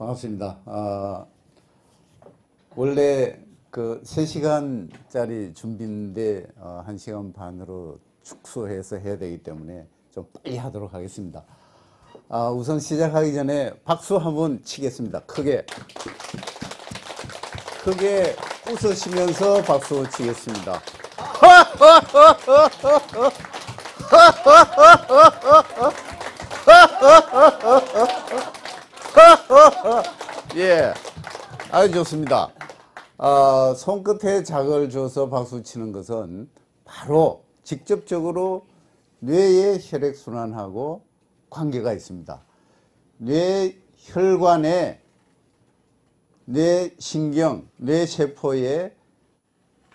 반갑습니다. 원래 그 3시간짜리 준비인데 1시간 반으로 축소해서 해야 되기 때문에 좀 빨리 하도록 하겠습니다. 우선 시작하기 전에 박수 한번 치겠습니다. 크게 웃으시면서 박수 치겠습니다. 예, 아주 좋습니다. 손끝에 자극을 줘서 박수 치는 것은 바로 직접적으로 뇌의 혈액순환하고 관계가 있습니다. 뇌혈관의 뇌신경, 뇌세포의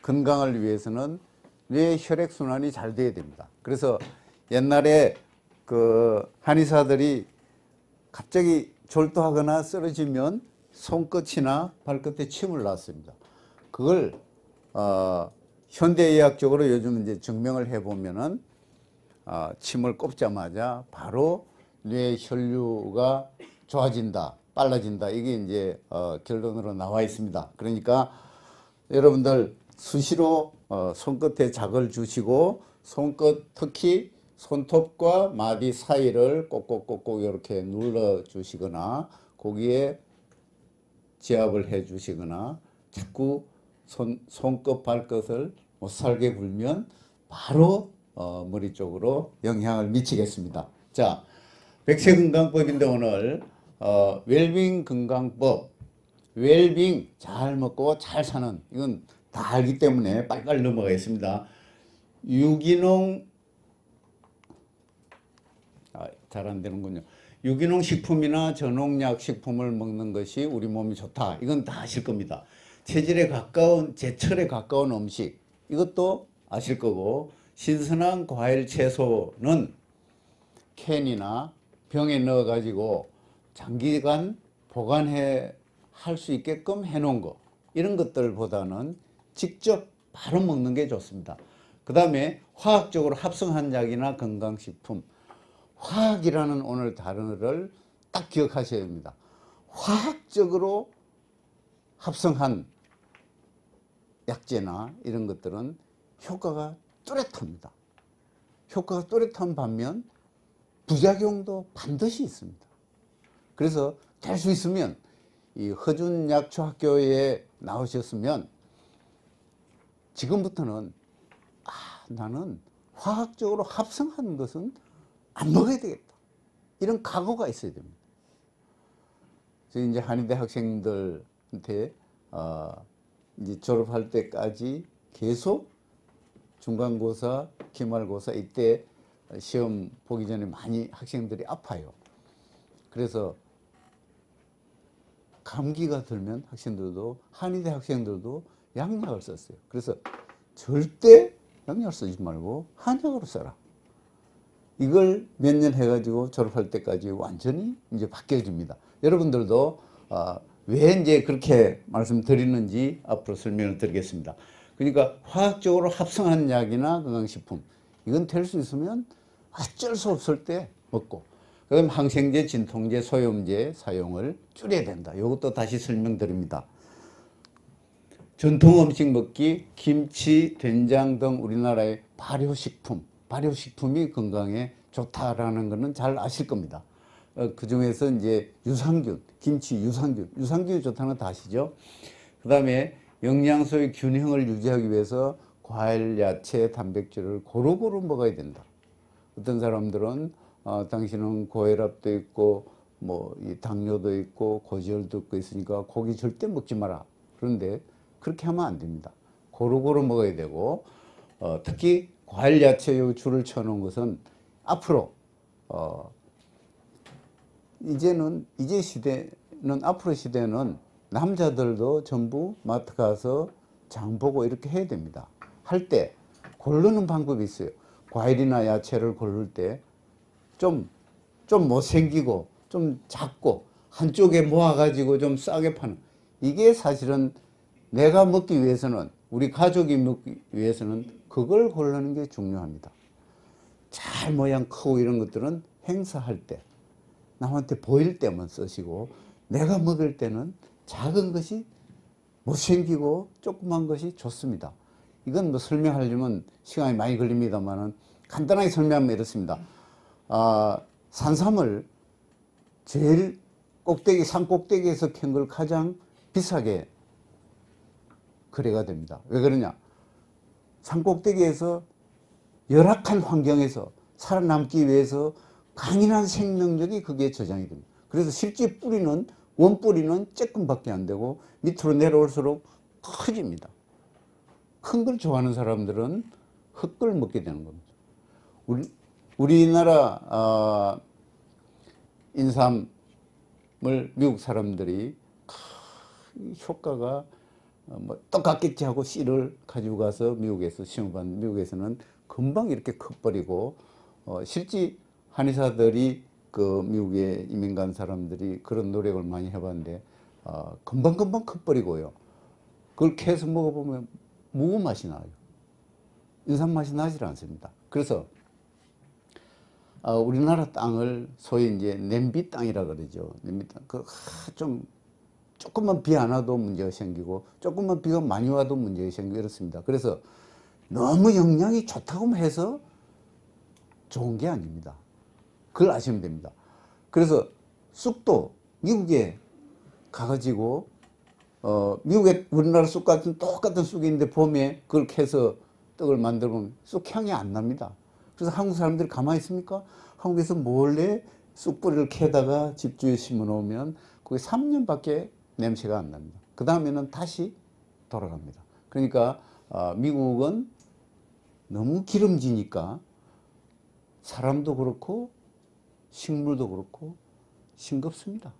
건강을 위해서는 뇌 혈액순환이 잘 돼야 됩니다. 그래서 옛날에 그 한의사들이 갑자기 졸도하거나 쓰러지면 손끝이나 발끝에 침을 놨습니다. 그걸 현대의학적으로 요즘 이제 증명을 해보면은 침을 꼽자마자 바로 뇌 혈류가 좋아진다, 빨라진다. 이게 이제 결론으로 나와 있습니다. 그러니까 여러분들 수시로 손끝에 자극을 주시고 손끝 특히 손톱과 마디 사이를 꼭꼭꼭꼭 이렇게 눌러 주시거나 거기에 지압을 해 주시거나 자꾸 손끝 발끝을 못살게 굴면 바로 머리 쪽으로 영향을 미치겠습니다. 자, 백세건강법인데 오늘 웰빙 건강법, 웰빙 잘 먹고 잘 사는 이건 다 알기 때문에 빨리빨리 넘어가겠습니다. 유기농 잘 안 되는군요. 유기농 식품이나 저농약 식품을 먹는 것이 우리 몸이 좋다. 이건 다 아실 겁니다. 체질에 가까운, 제철에 가까운 음식 이것도 아실 거고, 신선한 과일 채소는 캔이나 병에 넣어 가지고 장기간 보관해 할 수 있게끔 해 놓은 거, 이런 것들보다는 직접 바로 먹는 게 좋습니다. 그 다음에 화학적으로 합성한 약이나 건강식품, 화학이라는 오늘 단어를 딱 기억하셔야 됩니다. 화학적으로 합성한 약재나 이런 것들은 효과가 뚜렷합니다. 효과가 뚜렷한 반면 부작용도 반드시 있습니다. 그래서 될 수 있으면 이 허준약초학교에 나오셨으면 지금부터는 나는 화학적으로 합성한 것은 안 먹어야 되겠다, 이런 각오가 있어야 됩니다. 그래서 이제 한의대 학생들한테 이제 졸업할 때까지 계속 중간고사, 기말고사 이때 시험 보기 전에 많이 학생들이 아파요. 그래서 감기가 들면 학생들도, 한의대 학생들도 양약을 썼어요. 그래서 절대 양약을 쓰지 말고 한약으로 써라. 이걸 몇 년 해가지고 졸업할 때까지 완전히 이제 바뀌어집니다. 여러분들도 왜 이제 그렇게 말씀드리는지 앞으로 설명을 드리겠습니다. 그러니까 화학적으로 합성한 약이나 건강식품, 이건 될 수 있으면 어쩔 수 없을 때 먹고, 그다음 항생제, 진통제, 소염제 사용을 줄여야 된다. 이것도 다시 설명드립니다. 전통 음식 먹기, 김치, 된장 등 우리나라의 발효식품이 건강에 좋다라는 것은 잘 아실 겁니다. 그 중에서 이제 유산균, 김치 유산균이 좋다는 거 다 아시죠? 그 다음에 영양소의 균형을 유지하기 위해서 과일, 야채, 단백질을 고루고루 먹어야 된다. 어떤 사람들은 당신은 고혈압도 있고 뭐 이 당뇨도 있고 고지혈도 있으니까 고기 절대 먹지 마라. 그런데 그렇게 하면 안 됩니다. 고루고루 먹어야 되고, 특히 과일, 야채 줄을 쳐놓은 것은 앞으로 앞으로 시대는 남자들도 전부 마트 가서 장 보고 이렇게 해야 됩니다. 할 때 고르는 방법이 있어요. 과일이나 야채를 고를 때 좀 못생기고 좀 작고 한쪽에 모아가지고 좀 싸게 파는, 이게 사실은 내가 먹기 위해서는, 우리 가족이 먹기 위해서는 그걸 고르는 게 중요합니다. 잘 모양 크고 이런 것들은 행사할 때 남한테 보일 때만 쓰시고, 내가 먹을 때는 작은 것이 못생기고 조그만 것이 좋습니다. 이건 뭐 설명하려면 시간이 많이 걸립니다만은 간단하게 설명하면 이렇습니다. 산삼을 제일 꼭대기, 산 꼭대기에서 캔 걸 가장 비싸게 거래가 됩니다. 왜 그러냐? 산 꼭대기에서 열악한 환경에서 살아남기 위해서 강인한 생명력이 거기에 저장이 됩니다. 그래서 실제 뿌리는, 원뿌리는 조금밖에 안 되고 밑으로 내려올수록 커집니다. 큰 걸 좋아하는 사람들은 흙을 먹게 되는 겁니다. 우리나라 인삼을 미국 사람들이 효과가 뭐 똑같겠지 하고 씨를 가지고 가서 미국에서 심어봤는데, 미국에서는 금방 이렇게 커버리고 실제 한의사들이 그 미국에 이민 간 사람들이 그런 노력을 많이 해봤는데 금방금방 커버리고요. 그걸 캐서 먹어보면 무슨 맛이 나요. 인삼 맛이 나질 않습니다. 그래서 우리나라 땅을 소위 이제 냄비 땅이라 그러죠. 냄비 땅. 좀 조금만 비 안 와도 문제가 생기고 조금만 비가 많이 와도 문제가 생기고 이렇습니다. 그래서 너무 영양이 좋다고 해서 좋은 게 아닙니다. 그걸 아시면 됩니다. 그래서 쑥도 미국에 가가지고 미국에 우리나라 쑥 같은 똑같은 쑥이 있는데 봄에 그걸 캐서 떡을 만들면 쑥향이 안 납니다. 그래서 한국 사람들이 가만히 있습니까? 한국에서 몰래 쑥뿌리를 캐다가 집주에 심어 놓으면 그게 3년밖에 냄새가 안 납니다. 그 다음에는 다시 돌아갑니다. 그러니까 미국은 너무 기름지니까 사람도 그렇고 식물도 그렇고 싱겁습니다.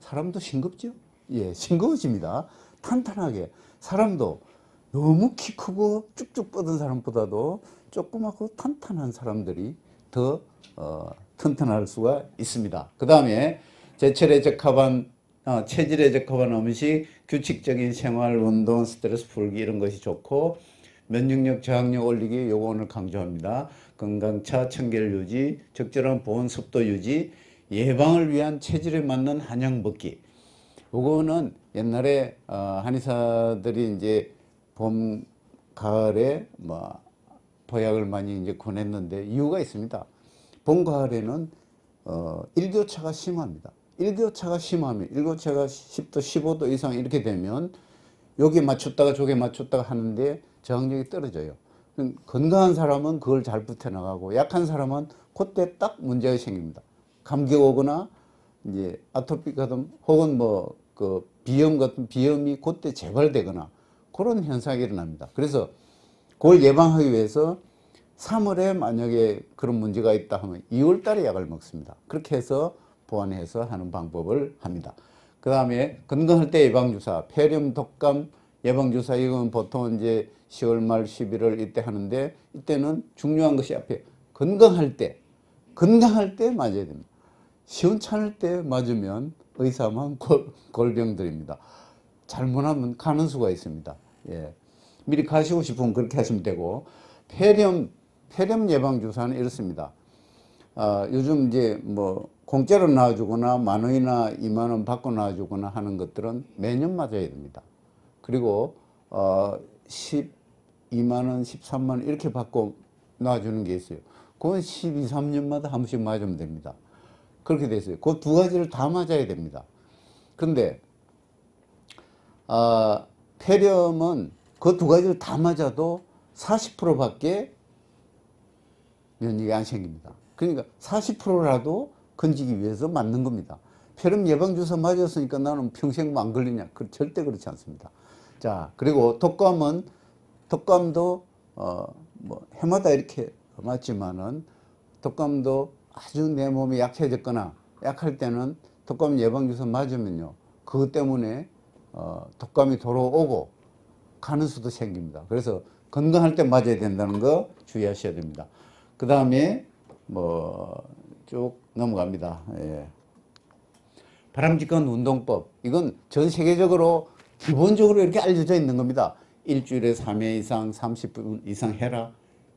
사람도 싱겁죠? 예, 싱거워집니다. 탄탄하게. 사람도 너무 키 크고 쭉쭉 뻗은 사람보다도 조그맣고 탄탄한 사람들이 더 튼튼할 수가 있습니다. 그 다음에 제철에 적합한 체질에 적합한 음식, 규칙적인 생활, 운동, 스트레스 풀기 이런 것이 좋고 면역력, 저항력 올리기 요거 오늘 강조합니다. 건강차, 청결 유지, 적절한 보온 습도 유지, 예방을 위한 체질에 맞는 한약 먹기. 요거는 옛날에 한의사들이 이제 봄, 가을에 뭐 보약을 많이 이제 권했는데 이유가 있습니다. 봄, 가을에는 일교차가 심합니다. 일교차가 심하면, 일교차가 10도, 15도 이상 이렇게 되면 여기 맞췄다가 저기 맞췄다가 하는데 저항력이 떨어져요. 건강한 사람은 그걸 잘 버텨나가고 약한 사람은 그때 딱 문제가 생깁니다. 감기 오거나 이제 아토피 같은 혹은 뭐 그 비염 같은 비염이 그때 재발되거나 그런 현상이 일어납니다. 그래서 그걸 예방하기 위해서 3월에 만약에 그런 문제가 있다 하면 2월 달에 약을 먹습니다. 그렇게 해서 보완해서 하는 방법을 합니다. 그 다음에 건강할 때 예방주사, 폐렴, 독감 예방주사 이건 보통 이제 10월 말 11월 이때 하는데 이때는 중요한 것이 앞에 건강할 때 맞아야 됩니다. 시원찮을 때 맞으면 의사만 골병들입니다. 잘못하면 가는 수가 있습니다. 예. 미리 가시고 싶으면 그렇게 하시면 되고 폐렴 예방주사는 이렇습니다. 요즘 이제 뭐 공짜로 놔주거나 10,000원이나 20,000원 받고 놔주거나 하는 것들은 매년 맞아야 됩니다. 그리고 12만원, 13만원 이렇게 받고 놔주는 게 있어요. 그건 12, 3년마다 한 번씩 맞으면 됩니다. 그렇게 돼 있어요. 그 두 가지를 다 맞아야 됩니다. 그런데 폐렴은 그 두 가지를 다 맞아도 40%밖에 면역이 안 생깁니다. 그러니까 40%라도 건지기 위해서 맞는 겁니다. 폐렴 예방주사 맞았으니까 나는 평생 안 걸리냐? 절대 그렇지 않습니다. 자, 그리고 독감도 뭐 해마다 이렇게 맞지만은 독감도 아주 내 몸이 약해졌거나 약할 때는 독감 예방주사 맞으면요 그것 때문에 독감이 돌아오고 가는 수도 생깁니다. 그래서 건강할 때 맞아야 된다는 거 주의하셔야 됩니다. 그 다음에 뭐 쭉 넘어갑니다. 예. 바람직한 운동법, 이건 전 세계적으로 기본적으로 이렇게 알려져 있는 겁니다. 일주일에 3회 이상 30분 이상 해라.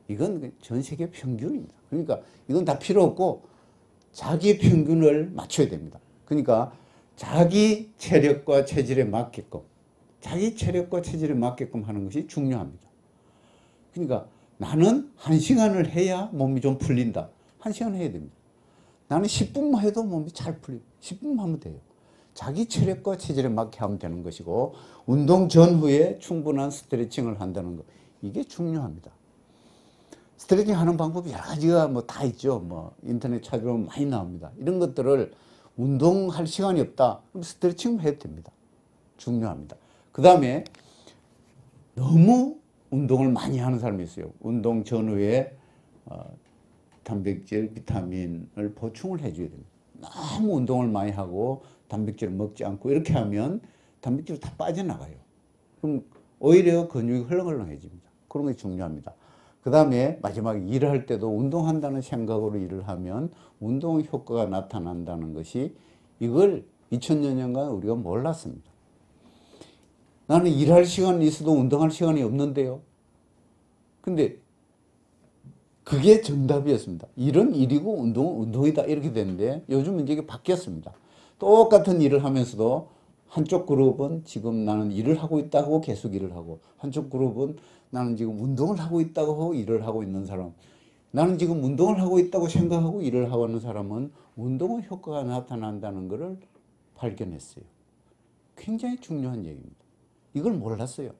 이건 전 세계 평균입니다. 그러니까 이건 다 필요 없고 자기 평균을 맞춰야 됩니다. 그러니까 자기 체력과 체질에 맞게끔 하는 것이 중요합니다. 그러니까 나는 1시간을 해야 몸이 좀 풀린다. 1시간 해야 됩니다. 나는 10분만 해도 몸이 잘 풀려요. 10분만 하면 돼요. 자기 체력과 체질에 맞게 하면 되는 것이고, 운동 전후에 충분한 스트레칭을 한다는 것, 이게 중요합니다. 스트레칭 하는 방법이 여러 가지가 뭐 다 있죠. 뭐 인터넷 찾아보면 많이 나옵니다. 이런 것들을 운동할 시간이 없다. 그럼 스트레칭 해도 됩니다. 중요합니다. 그 다음에 너무 운동을 많이 하는 사람이 있어요. 운동 전후에 단백질, 비타민을 보충을 해줘야 됩니다. 너무 운동을 많이 하고 단백질을 먹지 않고 이렇게 하면 단백질이 다 빠져나가요. 그럼 오히려 근육이 헐렁헐렁해집니다. 그런 게 중요합니다. 그 다음에 마지막에 일을 할 때도 운동한다는 생각으로 일을 하면 운동 효과가 나타난다는 것이, 이걸 2000여 년간 우리가 몰랐습니다. 나는 일할 시간이 있어도 운동할 시간이 없는데요. 근데 그게 정답이었습니다. 일은 일이고 운동은 운동이다 이렇게 되는데, 요즘은 이게 바뀌었습니다. 똑같은 일을 하면서도 한쪽 그룹은 지금 나는 일을 하고 있다고 계속 일을 하고, 한쪽 그룹은 나는 지금 운동을 하고 있다고 일을 하고 있는 사람, 나는 지금 운동을 하고 있다고 생각하고 일을 하고 있는 사람은 운동의 효과가 나타난다는 것을 발견했어요. 굉장히 중요한 얘기입니다. 이걸 몰랐어요.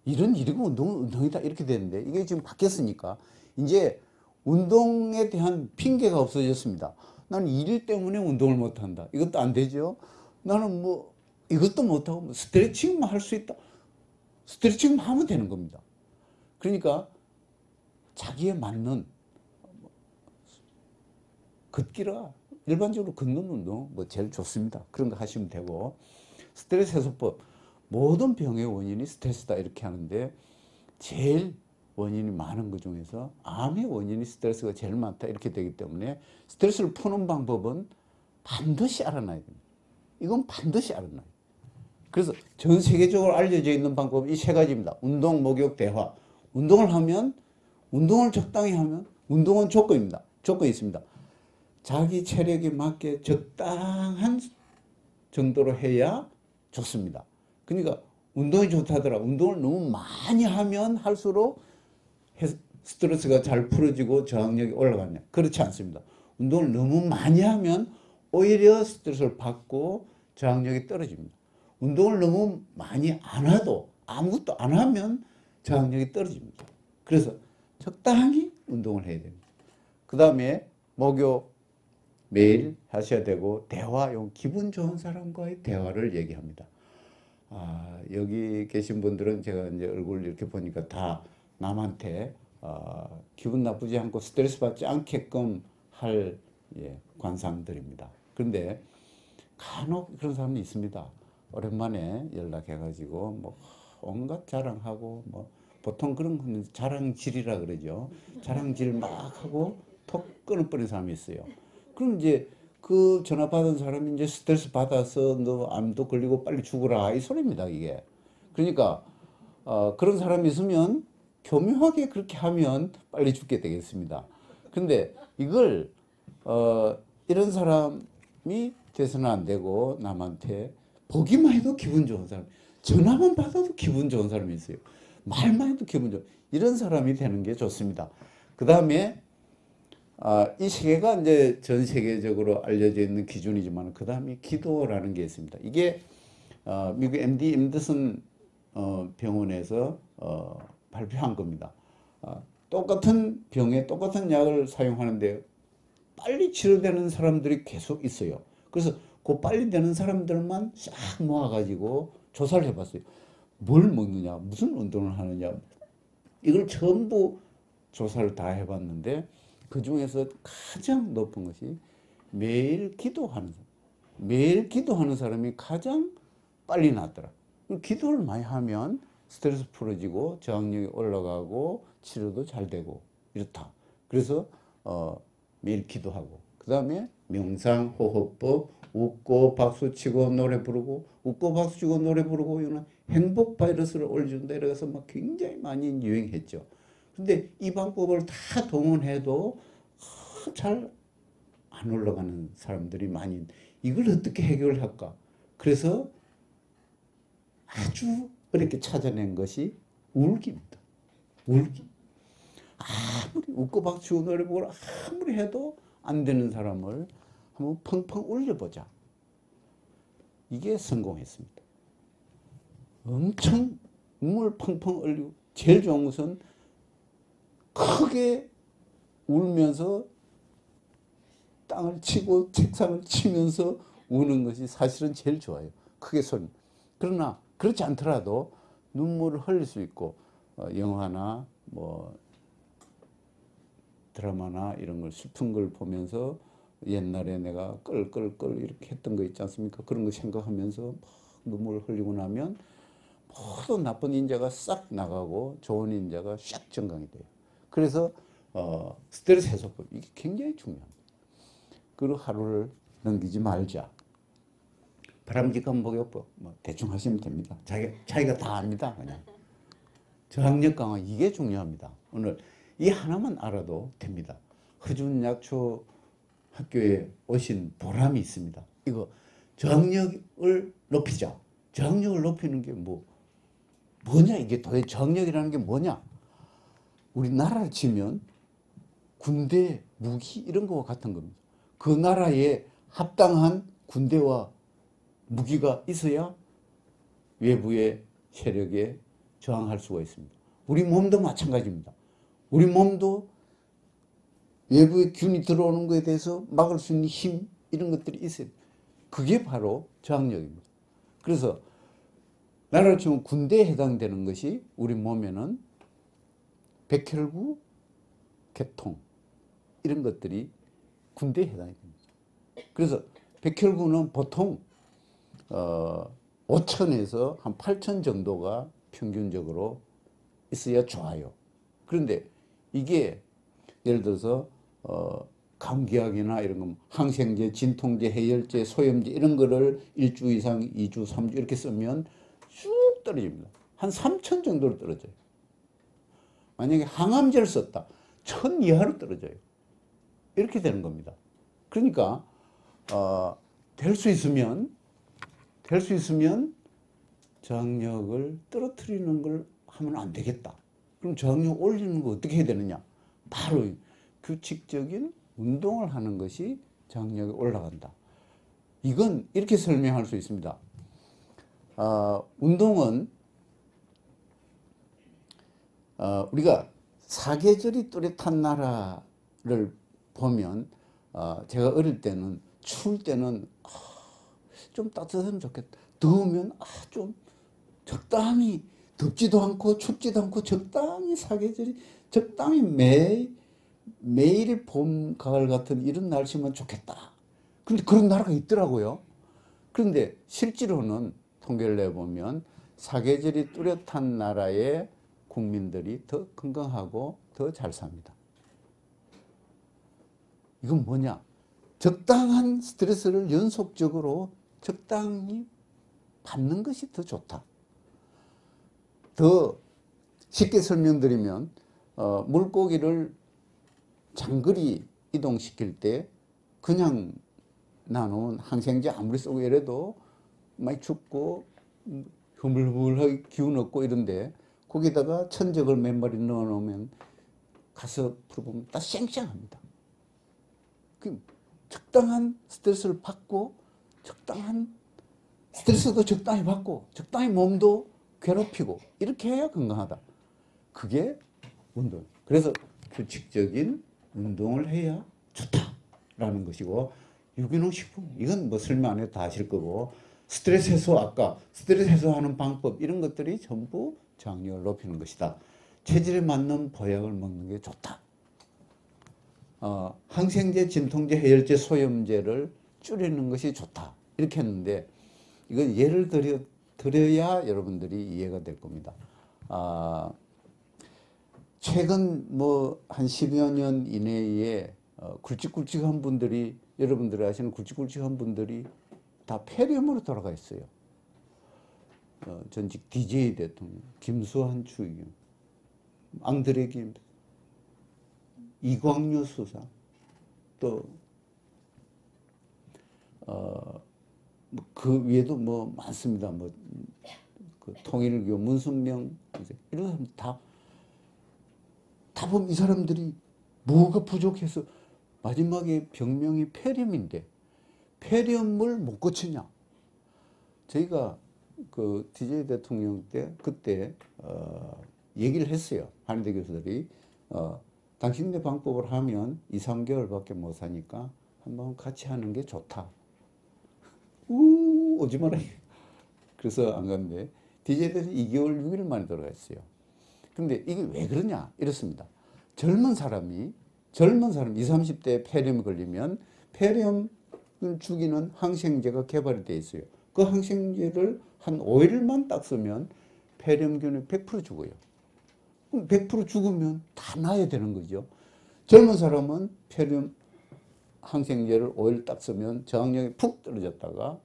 일은 일이고 운동은 운동이다 이렇게 되는데, 이게 지금 바뀌었으니까 이제 운동에 대한 핑계가 없어졌습니다. 나는 일 때문에 운동을 못한다. 이것도 안 되죠. 나는 뭐 이것도 못하고 뭐 스트레칭만 할 수 있다. 스트레칭만 하면 되는 겁니다. 그러니까 자기에 맞는 걷기라, 일반적으로 걷는 운동 뭐 제일 좋습니다. 그런 거 하시면 되고, 스트레스 해소법, 모든 병의 원인이 스트레스다 이렇게 하는데, 제일 원인이 많은 것 중에서 암의 원인이 스트레스가 제일 많다 이렇게 되기 때문에, 스트레스를 푸는 방법은 반드시 알아놔야 됩니다. 이건 반드시 알아놔요. 그래서 전 세계적으로 알려져 있는 방법이 이 세 가지입니다. 운동, 목욕, 대화. 운동을 하면, 운동을 적당히 하면, 운동은 조건입니다. 조건이 있습니다. 자기 체력에 맞게 적당한 정도로 해야 좋습니다. 그러니까 운동이 좋다더라. 운동을 너무 많이 하면 할수록 스트레스가 잘 풀어지고 저항력이 올라가냐. 그렇지 않습니다. 운동을 너무 많이 하면 오히려 스트레스를 받고 저항력이 떨어집니다. 운동을 너무 많이 안 해도, 아무것도 안 하면 저항력이 떨어집니다. 그래서 적당히 운동을 해야 됩니다. 그 다음에 목욕 매일 하셔야 되고, 대화, 기분 좋은 사람과의 대화를 얘기합니다. 여기 계신 분들은 제가 이제 얼굴 이렇게 보니까 다 남한테 기분 나쁘지 않고 스트레스 받지 않게끔 할 관상들입니다. 그런데 간혹 그런 사람이 있습니다. 오랜만에 연락해가지고 뭐 온갖 자랑하고, 뭐 보통 그런 건 자랑질이라 그러죠. 자랑질 막 하고 톡 끊어버린 사람이 있어요. 그럼 이제 그 전화 받은 사람이 이제 스트레스 받아서 너 암도 걸리고 빨리 죽어라 이 소리입니다, 이게. 그러니까 그런 사람이 있으면 교묘하게 그렇게 하면 빨리 죽게 되겠습니다. 근데 이걸 이런 사람이 돼서는 안 되고, 남한테 보기만 해도 기분 좋은 사람, 전화만 받아도 기분 좋은 사람이 있어요. 말만 해도 기분 좋은, 이런 사람이 되는 게 좋습니다. 그 다음에 이 세 개가 이제 전 세계적으로 알려져 있는 기준이지만, 그 다음에 기도라는 게 있습니다. 이게 미국 MD 앤더슨 병원에서 발표한 겁니다. 똑같은 병에 똑같은 약을 사용하는데 빨리 치료되는 사람들이 계속 있어요. 그래서 그 빨리 되는 사람들만 싹 모아가지고 조사를 해봤어요. 뭘 먹느냐, 무슨 운동을 하느냐, 이걸 전부 조사를 다 해봤는데, 그 중에서 가장 높은 것이 매일 기도하는 사람. 매일 기도하는 사람이 가장 빨리 낫더라. 기도를 많이 하면 스트레스 풀어지고 저항력이 올라가고 치료도 잘 되고 이렇다. 그래서 매일 기도하고, 그 다음에 명상, 호흡법, 웃고 박수치고 노래 부르고, 웃고 박수치고 노래 부르고, 이거는 행복 바이러스를 올려준다 이래서 막 굉장히 많이 유행했죠. 근데 이 방법을 다 동원해도 잘 안 올라가는 사람들이 많이 이걸 어떻게 해결할까? 그래서 아주 어렵게 찾아낸 것이 울기입니다. 울기. 아무리 웃고 박수치고 노래 부르고 아무리 해도 안 되는 사람을 한번 펑펑 울려보자. 이게 성공했습니다. 엄청 눈물 펑펑 흘리고 제일 좋은 것은 크게 울면서 땅을 치고 책상을 치면서 우는 것이 사실은 제일 좋아요. 크게 소리. 그러나 그렇지 않더라도 눈물을 흘릴 수 있고 영화나 뭐 드라마나 이런 걸 슬픈 걸 보면서 옛날에 내가 끌끌끌 이렇게 했던 거 있지 않습니까? 그런 거 생각하면서 막 눈물을 흘리고 나면 모든 나쁜 인자가 싹 나가고 좋은 인자가 샥 증강이 돼요. 그래서 스트레스 해소법 이게 굉장히 중요합니다. 그리고 하루를 넘기지 말자. 바람직한 목욕법 뭐 대충 하시면 됩니다. 자기가 다 압니다. 그냥 저항력 강화 이게 중요합니다. 오늘 이 하나만 알아도 됩니다. 허준약초 학교에 오신 보람이 있습니다. 이거 저항력을 높이자. 저항력을 높이는 게 뭐냐 이게 도대체 저항력이라는 게 뭐냐? 우리 나라를 치면 군대, 무기 이런 거와 같은 겁니다. 그 나라에 합당한 군대와 무기가 있어야 외부의 세력에 저항할 수가 있습니다. 우리 몸도 마찬가지입니다. 우리 몸도 외부의 균이 들어오는 것에 대해서 막을 수 있는 힘 이런 것들이 있어요. 그게 바로 저항력입니다. 그래서 나라를 치면 군대에 해당되는 것이 우리 몸에는 백혈구, 개통 이런 것들이 군대에 해당이 됩니다. 그래서 백혈구는 보통 5천에서 한 8천 정도가 평균적으로 있어야 좋아요. 그런데 이게 예를 들어서 감기약이나 이런 거 항생제, 진통제, 해열제, 소염제 이런 거를 1주 이상, 2주, 3주 이렇게 쓰면 쭉 떨어집니다. 한 3천 정도로 떨어져요. 만약에 항암제를 썼다. 1000 이하로 떨어져요. 이렇게 되는 겁니다. 그러니까 될 수 있으면 저항력을 떨어뜨리는 걸 하면 안 되겠다. 그럼 저항력 올리는 거 어떻게 해야 되느냐? 바로 규칙적인 운동을 하는 것이 저항력이 올라간다. 이건 이렇게 설명할 수 있습니다. 운동은 우리가 사계절이 뚜렷한 나라를 보면 제가 어릴 때는 추울 때는 좀 따뜻하면 좋겠다. 더우면 좀 적당히 덥지도 않고 춥지도 않고 적당히 사계절이 적당히 매일 봄, 가을 같은 이런 날씨면 좋겠다. 그런데 그런 나라가 있더라고요. 그런데 실제로는 통계를 내보면 사계절이 뚜렷한 나라의 국민들이 더 건강하고 더 잘 삽니다. 이건 뭐냐? 적당한 스트레스를 연속적으로 적당히 받는 것이 더 좋다. 더 쉽게 설명드리면 물고기를 장거리 이동시킬 때 그냥 나누면 항생제 아무리 쓰고 이래도 많이 춥고 흐물흐물하게 기운 없고 이런데 거기다가 천적을 몇 마리 넣어놓으면 가서 풀어보면 다 쌩쌩합니다. 적당한 스트레스를 받고 적당한 스트레스도 적당히 받고 적당히 몸도 괴롭히고 이렇게 해야 건강하다. 그게 운동. 그래서 규칙적인 운동을 해야 좋다라는 것이고 유기농 식품 이건 뭐 설명 안 해도 다 아실 거고 스트레스 해소 아까 스트레스 해소하는 방법 이런 것들이 전부 저항력을 높이는 것이다. 체질에 맞는 보약을 먹는 게 좋다. 항생제, 진통제, 해열제, 소염제를 줄이는 것이 좋다. 이렇게 했는데 이건 예를 들어야 여러분들이 이해가 될 겁니다. 최근 뭐 한 10여 년 이내에 굵직굵직한 분들이 여러분들이 아시는 굵직굵직한 분들이 다 폐렴으로 돌아가 있어요. 전직 DJ 대통령 김수환 추기경, 앙드레 김, 이광유 수사, 또 그 위에도 뭐 많습니다. 뭐 그 통일교 문선명 이런 사람 다 보면 이 사람들이 뭐가 부족해서 마지막에 병명이 폐렴인데 폐렴을 못 고치냐? 저희가 그 DJ 대통령 때 그때 얘기를 했어요. 한의대 교수들이 당신네 방법을 하면 2, 3개월밖에 못 사니까 한번 같이 하는 게 좋다. 오지 마라. 그래서 안 갔는데 DJ에서 2개월, 6일 만에 돌아갔어요. 근데 이게 왜 그러냐? 이렇습니다. 젊은 사람이 20, 30대에 폐렴이 걸리면 폐렴을 죽이는 항생제가 개발이 되어 있어요. 그 항생제를 한 5일만 딱 쓰면 폐렴균이 100% 죽어요. 그럼 100% 죽으면 다 나아야 되는 거죠. 젊은 사람은 폐렴 항생제를 5일 딱 쓰면 저항력이 푹 떨어졌다가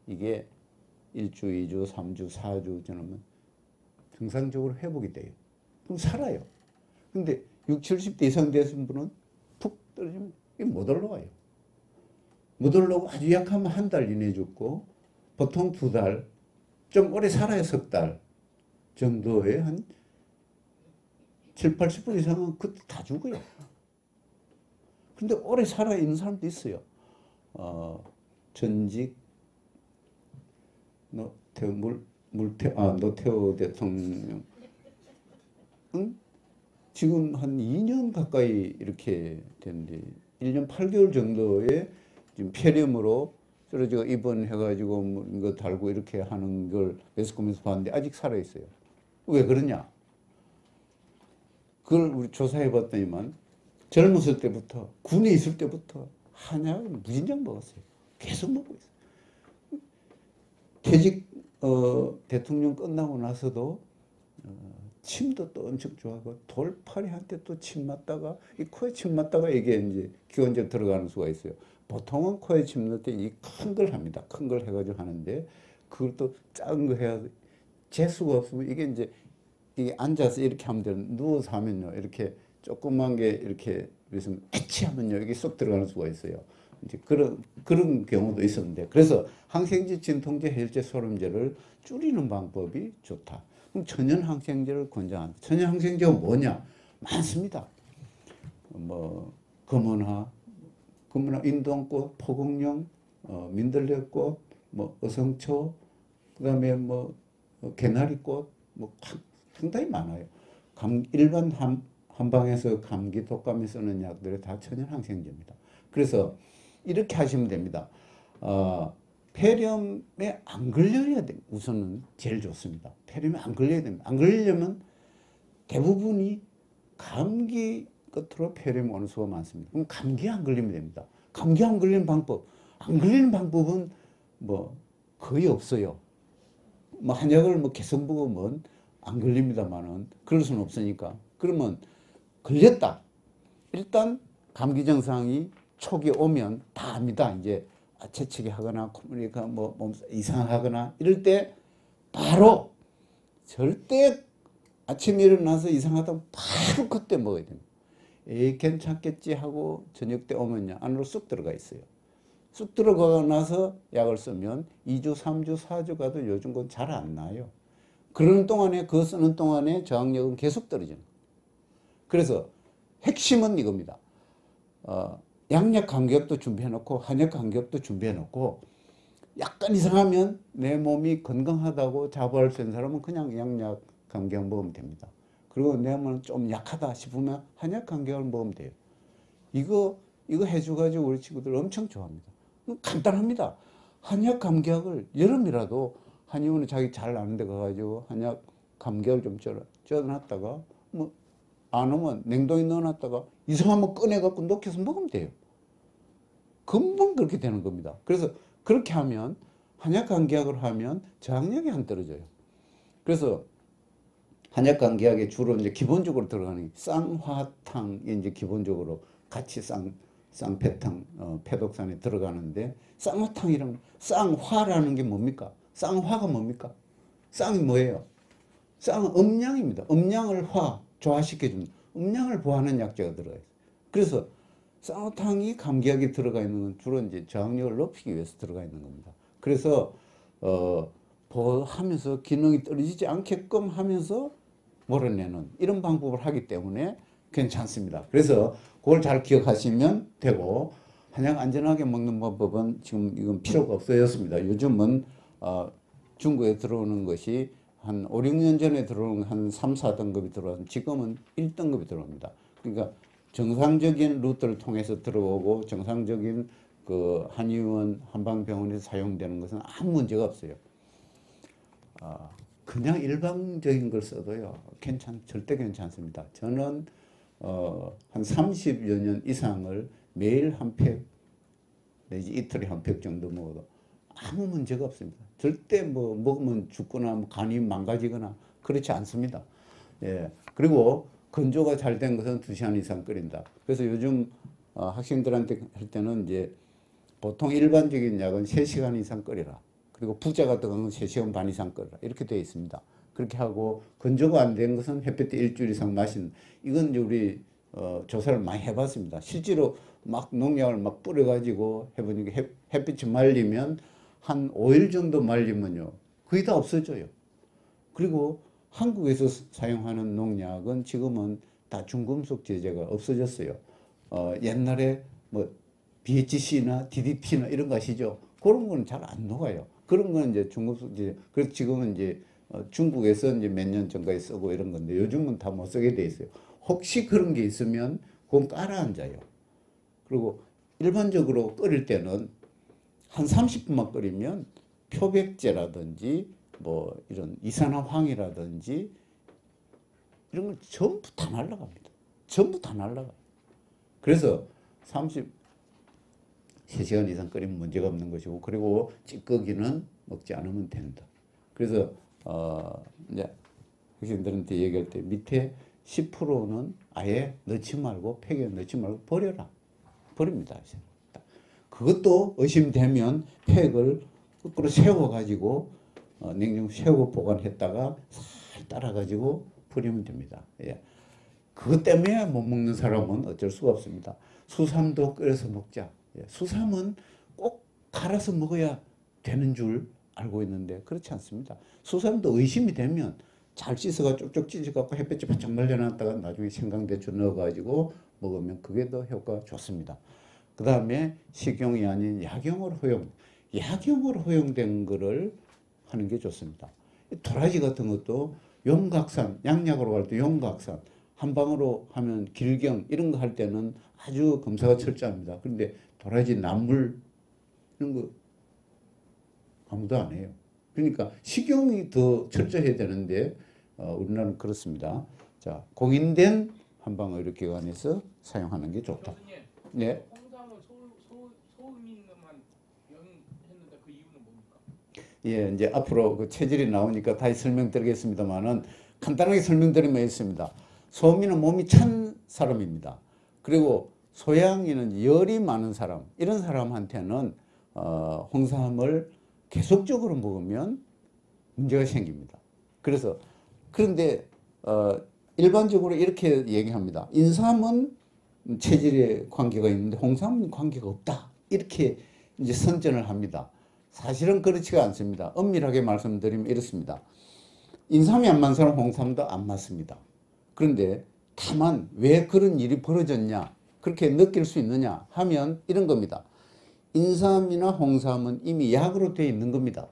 이게 1주, 2주, 3주, 4주 지나면 정상적으로 회복이 돼요. 그럼 살아요. 근데 60, 70대 이상 되신 분은 푹 떨어지면 이게 못 올라와요. 못 올라오고 아주 약하면 한 달 이내에 죽고 보통 2달, 좀 오래 살아야 3달 정도에 한 7, 80% 이상은 그때 다 죽어요. 근데 오래 살아있는 사람도 있어요. 전직 노태우 대통령 지금 한 2년 가까이 이렇게 됐는데 1년 8개월 정도의 지금 폐렴으로 쓰러지고 입원해가지고 뭐 이거 달고 이렇게 하는 걸 매스컴에서 봤는데 아직 살아있어요. 왜 그러냐? 그걸 우리 조사해 봤더니만 젊었을 때부터 군에 있을 때부터 한약을 무진장 먹었어요. 계속 먹고 있어요. 퇴직 대통령 끝나고 나서도 침도 또 엄청 좋아하고 돌팔이한테 또 침 맞다가 이 코에 침 맞다가 이게 이제 기관지에 들어가는 수가 있어요. 보통은 코에 침 넣을 때 이 큰 걸 합니다. 큰 걸 해가지고 하는데 그걸 또 작은 거 해야 재수가 없으면 이게 이제 이게 앉아서 이렇게 하면 돼요. 누워서 하면요 이렇게 조그만 게 이렇게 그래서 애치하면요 이게 쏙 들어가는 수가 있어요. 이제 그런 경우도 있었는데 그래서 항생제, 진통제, 해열제, 소염제를 줄이는 방법이 좋다. 그럼 천연 항생제를 권장한다. 천연 항생제가 뭐냐? 많습니다. 뭐 금은화, 인동꽃, 포공룡, 민들레꽃, 뭐 어성초, 그다음에 뭐 개나리꽃, 뭐 상당히 많아요. 일반 한방에서 감기, 독감에 쓰는 약들이 다 천연 항생제입니다. 그래서 이렇게 하시면 됩니다. 폐렴에 안 걸려야 됩니다. 우선은 제일 좋습니다. 폐렴에 안 걸려야 됩니다. 안 걸리려면 대부분이 감기 끝으로 폐렴이 오는 수가 많습니다. 그럼 감기에 안 걸리면 됩니다. 감기 안 걸리는 방법. 안 걸리는 방법은 뭐 거의 없어요. 뭐 한약을 뭐 계속 먹으면 안 걸립니다만은 그럴 수는 없으니까. 그러면 걸렸다. 일단 감기 증상이 초기 오면 다 압니다. 이제 재채기 하거나 콧물이가 뭐 몸 이상하거나 이럴 때 바로 절대 아침에 일어나서 이상하다면 바로 그때 먹어야 됩니다. 에이 괜찮겠지 하고 저녁 때 오면요 안으로 쑥 들어가 있어요. 쑥 들어가고 나서 약을 쓰면 2주, 3주, 4주 가도 요즘 건 잘 안 나요. 그러는 동안에 그거 쓰는 동안에 저항력은 계속 떨어지는 거예요. 그래서 핵심은 이겁니다. 양약 간격도 준비해놓고 한약 간격도 준비해놓고 약간 이상하면 내 몸이 건강하다고 자부할 수 있는 사람은 그냥 양약 간격 먹으면 됩니다. 그리고 내 몸은 좀 약하다 싶으면 한약 간격을 먹으면 돼요. 이거 해줘가지고 우리 친구들 엄청 좋아합니다. 간단합니다. 한약 감기약을 여름이라도 한의원에 자기 잘 아는 데 가가지고 한약 감기약을 좀 쪄놨다가 뭐 안 오면 냉동에 넣어놨다가 이상하면 꺼내갖고 녹여서 먹으면 돼요. 금방 그렇게 되는 겁니다. 그래서 그렇게 하면 한약 감기약을 하면 저항력이 안 떨어져요. 그래서 한약 감기약에 주로 이제 기본적으로 들어가는 쌍화탕이 이제 기본적으로 같이 쌍패탕 패독산에 들어가는데 쌍화탕이랑 쌍화라는 게 뭡니까? 쌍화가 뭡니까? 쌍이 뭐예요? 쌍은 음양입니다. 음양을 조화시켜줍니다. 음양을 보하는 약재가 들어가 있어요. 그래서 쌍화탕이 감기약에 들어가 있는 건 주로 이제 저항력을 높이기 위해서 들어가 있는 겁니다. 그래서 보호하면서 기능이 떨어지지 않게끔 하면서 몰아내는 이런 방법을 하기 때문에 괜찮습니다. 그래서 그걸 잘 기억하시면 되고, 한약 안전하게 먹는 방법은 지금 이건 필요가 없어졌습니다. 요즘은 중국에 들어오는 것이 한 5, 6년 전에 들어오는 한 3, 4등급이 들어와서 지금은 1등급이 들어옵니다. 그러니까 정상적인 루트를 통해서 들어오고 정상적인 그 한의원 한방병원에서 사용되는 것은 아무 문제가 없어요. 그냥 일반적인 걸 써도요, 절대 괜찮습니다. 저는 한 30여 년 이상을 매일 한 팩 내지 이틀에 한 팩 정도 먹어도 아무 문제가 없습니다. 절대 뭐 먹으면 죽거나 뭐 간이 망가지거나 그렇지 않습니다. 예. 그리고 건조가 잘 된 것은 2시간 이상 끓인다. 그래서 요즘 학생들한테 할 때는 이제 보통 일반적인 약은 3시간 이상 끓여라. 그리고 부자 같은 경우는 3시간 반 이상 끓여라. 이렇게 되어 있습니다. 그렇게 하고 건조가 안 된 것은 햇볕에 일주일 이상 마시는, 이건 이제 우리 조사를 많이 해봤습니다. 실제로 막 농약을 막 뿌려가지고 해보니까 햇빛이 말리면 한 5일 정도 말리면요 거의 다 없어져요. 그리고 한국에서 사용하는 농약은 지금은 다 중금속 제재가 없어졌어요. 옛날에 뭐 BHC나 DDT나 이런 거 아시죠? 그런 거는 잘 안 녹아요. 그런 거는 이제 중금속 제재. 그래서 지금은 이제 중국에서 이제 몇 년 전까지 쓰고 이런 건데 요즘은 다 못 쓰게 돼 있어요. 혹시 그런 게 있으면 그건 깔아앉아요. 그리고 일반적으로 끓일 때는 한 30분만 끓이면 표백제라든지 뭐 이런 이산화황이라든지 이런 걸 전부 다 날아갑니다. 전부 다 날아가요. 그래서 3시간 이상 끓이면 문제가 없는 것이고, 그리고 찌꺼기는 먹지 않으면 된다. 그래서 이제 학생들한테 얘기할 때 밑에 10%는 아예 넣지 말고 팩에 넣지 말고 버려라. 버립니다. 그것도 의심되면 팩을 거꾸로 세워가지고 냉장 세워 보관했다가 살 따라가지고 버리면 됩니다. 예. 그것 때문에 못 먹는 사람은 어쩔 수가 없습니다. 수삼도 끓여서 먹자. 예. 수삼은 꼭 갈아서 먹어야 되는 줄 알고 있는데 그렇지 않습니다. 수삼도 의심이 되면 잘 씻어가 쪽쪽 찢어갖고 햇볕에 바짝 말려놨다가 나중에 생강대추 넣어가지고 먹으면 그게 더 효과가 좋습니다. 그 다음에 식용이 아닌 약용으로 허용된 거를 하는 게 좋습니다. 도라지 같은 것도 용각산, 양약으로 할 때 용각산, 한방으로 하면 길경 이런 거 할 때는 아주 검사가 철저합니다. 그런데 도라지 나물 이런 거 아무도 안 해요. 그러니까 식용이 더 철저해야 되는데 우리나라는 그렇습니다. 자, 공인된 한방의료기관에서 사용하는 게 좋다. 네. 홍삼은 소음인만 했는데 그 이유는 뭡니까? 예, 이제 앞으로 그 체질이 나오니까 다시 설명드리겠습니다만은 간단하게 설명드리면 있습니다. 소음인은 몸이 찬 사람입니다. 그리고 소양인은 열이 많은 사람, 이런 사람한테는 홍삼을 계속적으로 먹으면 문제가 생깁니다. 그런데 일반적으로 이렇게 얘기합니다. 인삼은 체질에 관계가 있는데 홍삼은 관계가 없다. 이렇게 이제 선전을 합니다. 사실은 그렇지가 않습니다. 엄밀하게 말씀드리면 이렇습니다. 인삼이 안 맞는 사람 홍삼도 안 맞습니다. 그런데 다만 왜 그런 일이 벌어졌냐, 그렇게 느낄 수 있느냐 하면 이런 겁니다. 인삼이나 홍삼은 이미 약으로 되어 있는 겁니다.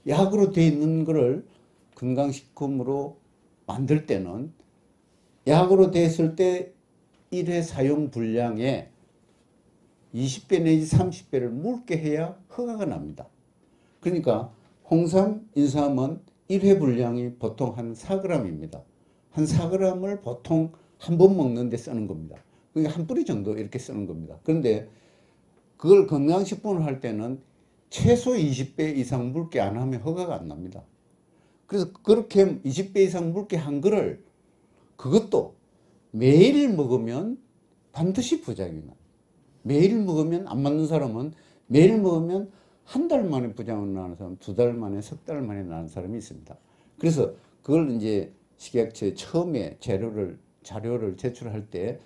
약으로 되어 있는 거를 건강식품으로 만들 때는 약으로 되었을 때 1회 사용 분량의 20배 내지 30배를 묽게 해야 허가가 납니다. 그러니까 홍삼, 인삼은 1회 분량이 보통 한 4g입니다. 한 4g을 보통 한 번 먹는데 쓰는 겁니다. 그러니까 한 뿌리 정도 이렇게 쓰는 겁니다. 그런데 그걸 건강식품을 할 때는 최소 20배 이상 묽게 안 하면 허가가 안 납니다. 그래서 그렇게 20배 이상 묽게 한 거를 그것도 매일 먹으면 반드시 부작용이 나요. 매일 먹으면 안 맞는 사람은 매일 먹으면 한 달 만에 부작용 나는 사람, 2달 만에, 3달 만에 나는 사람이 있습니다. 그래서 그걸 이제 식약처에 처음에 자료를 제출할 때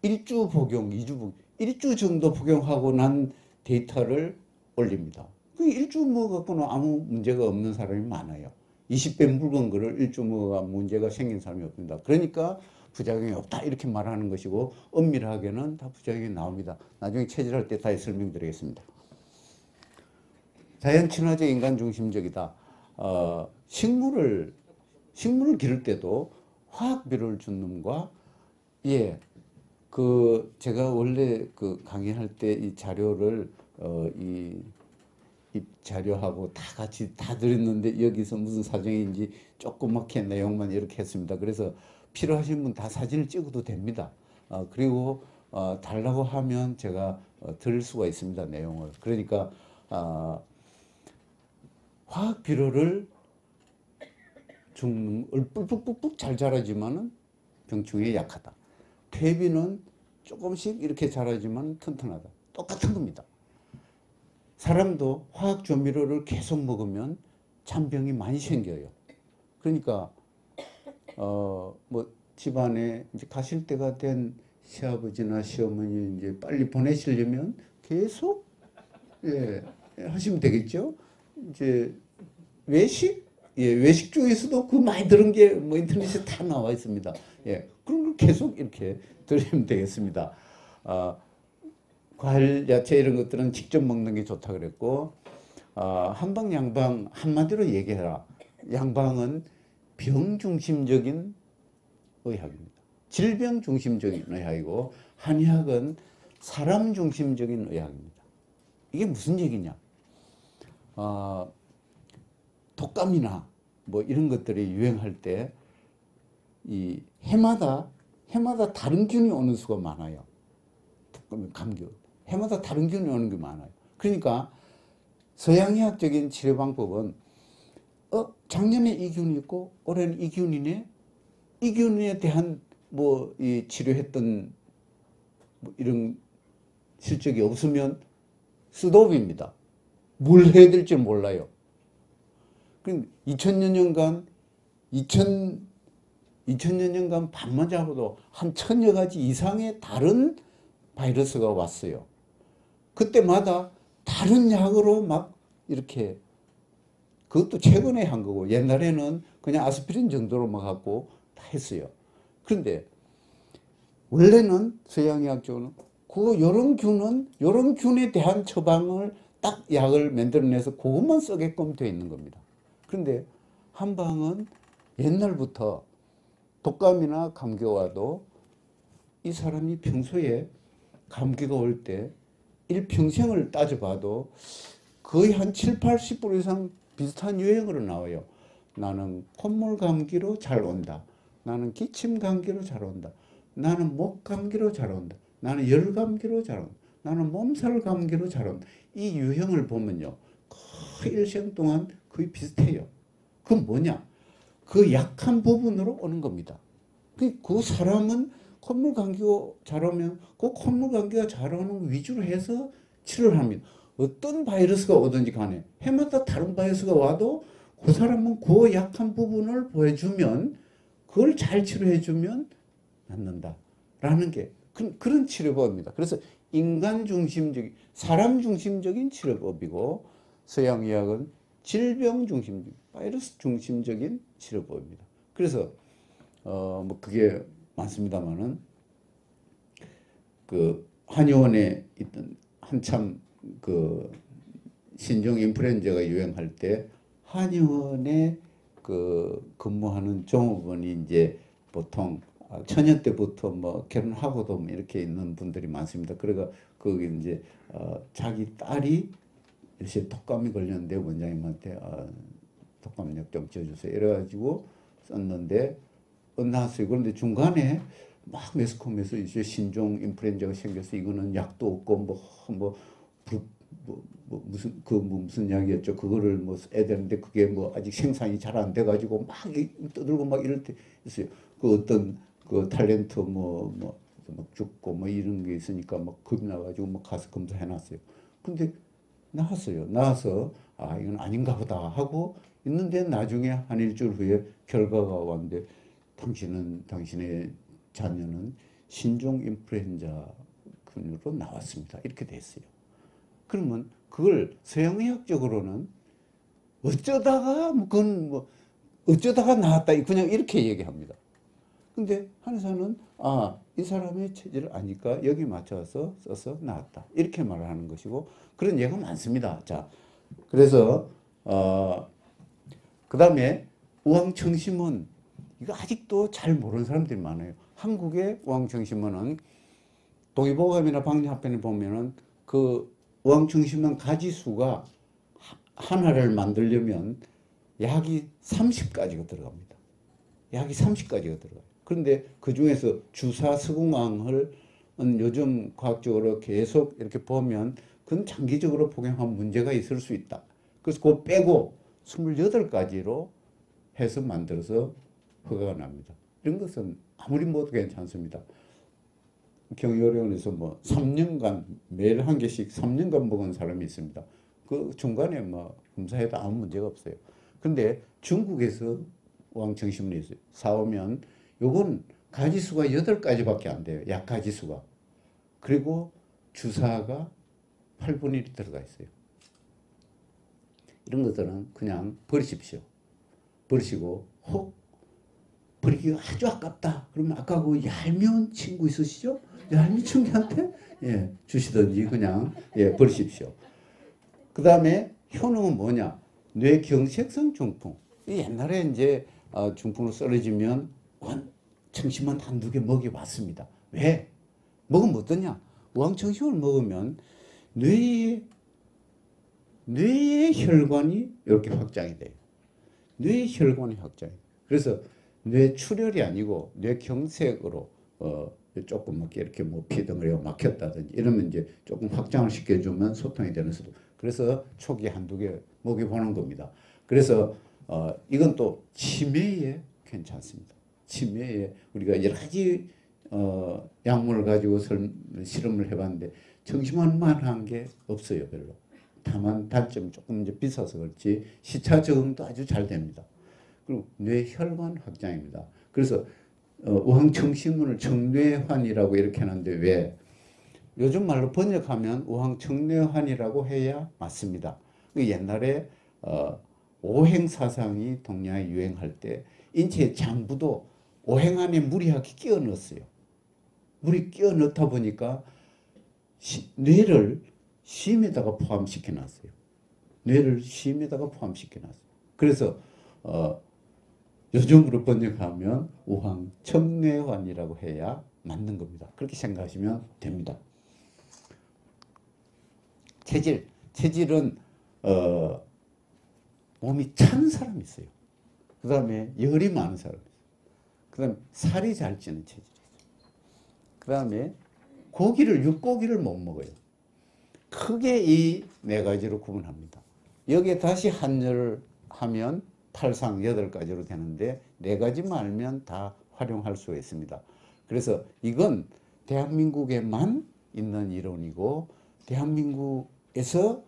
1주 복용, 2주 복용, 1주 정도 복용하고 난 데이터를 올립니다. 그 일주 먹어갖고는 아무 문제가 없는 사람이 많아요. 20배 묽은 거를 일주 먹어가 문제가 생긴 사람이 없습니다. 그러니까 부작용이 없다 이렇게 말하는 것이고 엄밀하게는 다 부작용이 나옵니다. 나중에 체질할 때 다시 설명드리겠습니다. 자연 친화적 인간 중심적이다. 식물을 기를 때도 화학 비료를 준 놈과 예, 그 제가 원래 그 강의할 때 이 자료를 이 자료하고 다 같이 다 드렸는데 여기서 무슨 사정인지 조그맣게 내용만 이렇게 했습니다. 그래서 필요하신 분 다 사진을 찍어도 됩니다. 그리고 달라고 하면 제가 드릴 수가 있습니다. 내용을. 그러니까 화학 비료를 좀 뿔뿔뿔뿔 잘 자라지만은 병충해에 약하다. 퇴비는 조금씩 이렇게 자라지만 튼튼하다. 똑같은 겁니다. 사람도 화학 조미료를 계속 먹으면 잔병이 많이 생겨요. 그러니까 뭐 집안에 이제 가실 때가 된 시아버지나 시어머니 이제 빨리 보내시려면 계속 예, 하시면 되겠죠. 이제 외식 외식 중에서도 그 많이 들은 게 뭐 인터넷에 다 나와 있습니다. 예, 그런 걸 계속 이렇게 드리면 되겠습니다. 과일, 야채 이런 것들은 직접 먹는 게 좋다 그랬고 한방 양방 한마디로 얘기해라. 양방은 병 중심적인 의학입니다. 질병 중심적인 의학이고 한의학은 사람 중심적인 의학입니다. 이게 무슨 얘기냐? 독감이나 뭐 이런 것들이 유행할 때 이 해마다 다른 균이 오는 수가 많아요. 독감, 감기. 해마다 다른 균이 오는 게 많아요. 그러니까 서양의학적인 치료 방법은 작년에 이 균이 있고 올해는 이 균이네. 이 균에 대한 뭐 이 치료했던 뭐 이런 실적이 없으면 스톱입니다. 뭘 해야 될지 몰라요. 그럼 2000여 년간 밤만 자고도 한 1000여 가지 이상의 다른 바이러스가 왔어요. 그때마다 다른 약으로 막 이렇게 그것도 최근에 한 거고 옛날에는 그냥 아스피린 정도로만 갖고 다 했어요. 그런데 원래는 서양의학적으로는 요런 균에 대한 처방을 딱 약을 만들어내서 그것만 쓰게끔 되어 있는 겁니다. 그런데 한방은 옛날부터 독감이나 감기가 와도 이 사람이 평소에 감기가 올 때 일평생을 따져봐도 거의 한 7, 80% 이상 비슷한 유행으로 나와요. 나는 콧물 감기로 잘 온다. 나는 기침 감기로 잘 온다. 나는 목 감기로 잘 온다. 나는 열 감기로 잘 온다. 나는 몸살 감기로 잘 온다. 이 유형을 보면요. 거의 일생 동안 거의 비슷해요. 그건 뭐냐? 그 약한 부분으로 오는 겁니다. 그 사람은 콧물 감기가 잘 오면 그 콧물 감기가 잘 오는 위주로 해서 치료를 합니다. 어떤 바이러스가 오든지 간에 해마다 다른 바이러스가 와도 그 사람은 그 약한 부분을 보여주면 그걸 잘 치료해주면 낫는다라는 게 그런 치료법입니다. 그래서 인간 중심적인 사람 중심적인 치료법이고 서양의학은 질병 중심적인 바이러스 중심적인 치료법입니다. 그래서 뭐 그게 많습니다만은 그 한의원에 있던 한참 그 신종 인플루엔자가 유행할 때 한의원에 그 근무하는 종업원이 이제 보통 처녀 때부터 뭐 결혼하고도 뭐 이렇게 있는 분들이 많습니다. 그래가 거기 이제 자기 딸이 이렇게 독감이 걸렸는데 원장님한테 독감약 좀 지어주세요. 이래가지고 썼는데 나왔어요. 그런데 중간에 막 매스컴에서 이제 신종 인플루엔자가 생겨서 이거는 약도 없고 무슨 약이었죠. 그거를 뭐 써야 되는데 그게 뭐 아직 생산이 잘 안 돼가지고 막 떠들고 막 이럴 때 있어요. 그 어떤 그 탤런트 막 죽고 뭐 이런 게 있으니까 막 겁이 나가지고 막 가서 검사해놨어요. 근데 나왔어요. 나와서 이건 아닌가 보다 하고 있는데 나중에 한 일주일 후에 결과가 왔는데 당신의 자녀는 신종 인플루엔자 균으로 나왔습니다. 이렇게 됐어요. 그러면 그걸 서양의학적으로는 어쩌다가 그건 뭐 어쩌다가 나왔다 그냥 이렇게 얘기합니다. 근데 한의사는 이 사람의 체질을 아니까 여기 맞춰서 써서 나왔다 이렇게 말을 하는 것이고 그런 예가 많습니다. 자, 그래서 그 다음에 우황청심은 이거 아직도 잘 모르는 사람들이 많아요. 한국의 우황청심은 동의보감이나 방역합변에 보면은 그 우황청심은 가지수가 하나를 만들려면 약이 30가지가 들어갑니다. 약이 30가지가 들어가요. 그런데 그 중에서 주사 서궁왕을 요즘 과학적으로 계속 이렇게 보면 그건 장기적으로 복용하면 문제가 있을 수 있다. 그래서 그거 빼고 28가지로 해서 만들어서 허가가 납니다. 이런 것은 아무리 먹어도 괜찮습니다. 경의어려원에서 뭐 3년간 매일 한 개씩 3년간 먹은 사람이 있습니다. 그 중간에 뭐 검사해도 아무 문제가 없어요. 근데 중국에서 우황청심을 사오면 요건 가지수가 8가지밖에 안 돼요. 약 가지수가. 그리고 주사가 8분의 1이 들어가 있어요. 이런 것들은 그냥 버리십시오. 버리시고 혹 버리기가 아주 아깝다. 그러면 아까 그 얄미운 친구 있으시죠? 얄미 친구한테 주시든지 그냥 버리십시오. 그 다음에 효능은 뭐냐? 뇌경색성 중풍. 옛날에 이제 중풍으로 쓰러지면 청심은 한두 개 먹여봤습니다. 왜? 먹으면 어떠냐? 우황청심을 먹으면 뇌의 혈관이 이렇게 확장이 돼요. 뇌의 혈관이 확장이 돼요. 그래서 뇌출혈이 아니고 뇌경색으로 조금 이렇게 뭐 피덩어리가 막혔다든지 이러면 이제 조금 확장을 시켜주면 소통이 되는 수도. 그래서 초기 한두 개 먹여보는 겁니다. 그래서 이건 또 치매에 괜찮습니다. 치매에 우리가 여러 가지 약물을 가지고 실험을 해봤는데 청심환 만한 게 없어요, 별로. 다만 단점이 조금 이제 비싸서 그렇지 시차 적응도 아주 잘 됩니다. 그리고 뇌혈관 확장입니다. 그래서 우황청심을 청뇌환이라고 이렇게 하는데 왜? 요즘 말로 번역하면 우황청뇌환이라고 해야 맞습니다. 옛날에 오행사상이 동양에 유행할 때 인체의 장부도 오행 안에 무리하게 끼워 넣었어요. 물이 끼워 넣다 보니까 뇌를 심에다가 포함시켜 놨어요. 뇌를 심에다가 포함시켜 놨어요. 그래서 요즘으로 번역하면 우황청뇌환이라고 해야 맞는 겁니다. 그렇게 생각하시면 됩니다. 체질은 몸이 찬 사람이 있어요. 그 다음에 열이 많은 사람이 있어요. 그 다음에 살이 잘 찌는 체질이죠. 그 다음에 육고기를 못 먹어요. 크게 이 4가지로 구분합니다. 여기에 다시 한열 하면 팔상 8가지로 되는데 4가지만 알면 다 활용할 수가 있습니다. 그래서 이건 대한민국에만 있는 이론이고 대한민국에서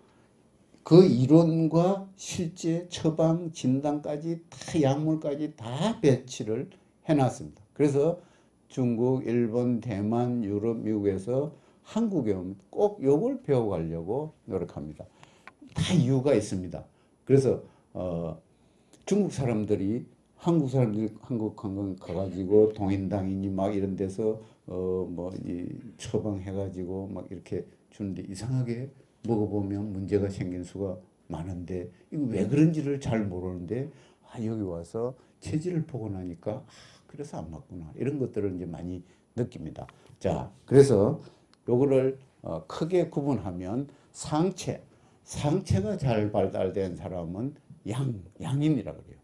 그 이론과 실제 처방, 진단까지 다 약물까지 다 배치를 해놨습니다. 그래서 중국, 일본, 대만, 유럽, 미국에서 한국에 오면 꼭 이걸 배워가려고 노력합니다. 다 이유가 있습니다. 그래서 중국 사람들이 한국 관광 가가지고 동인당이니 막 이런 데서 이 처방해가지고 막 이렇게 주는데 이상하게 먹어보면 문제가 생긴 수가 많은데 이거 왜 그런지를 잘 모르는데 여기 와서 체질을 보고 나니까 그래서 안 맞구나 이런 것들을 이제 많이 느낍니다. 자, 그래서 요거를 크게 구분하면 상체가 잘 발달된 사람은 양인이라 그래요.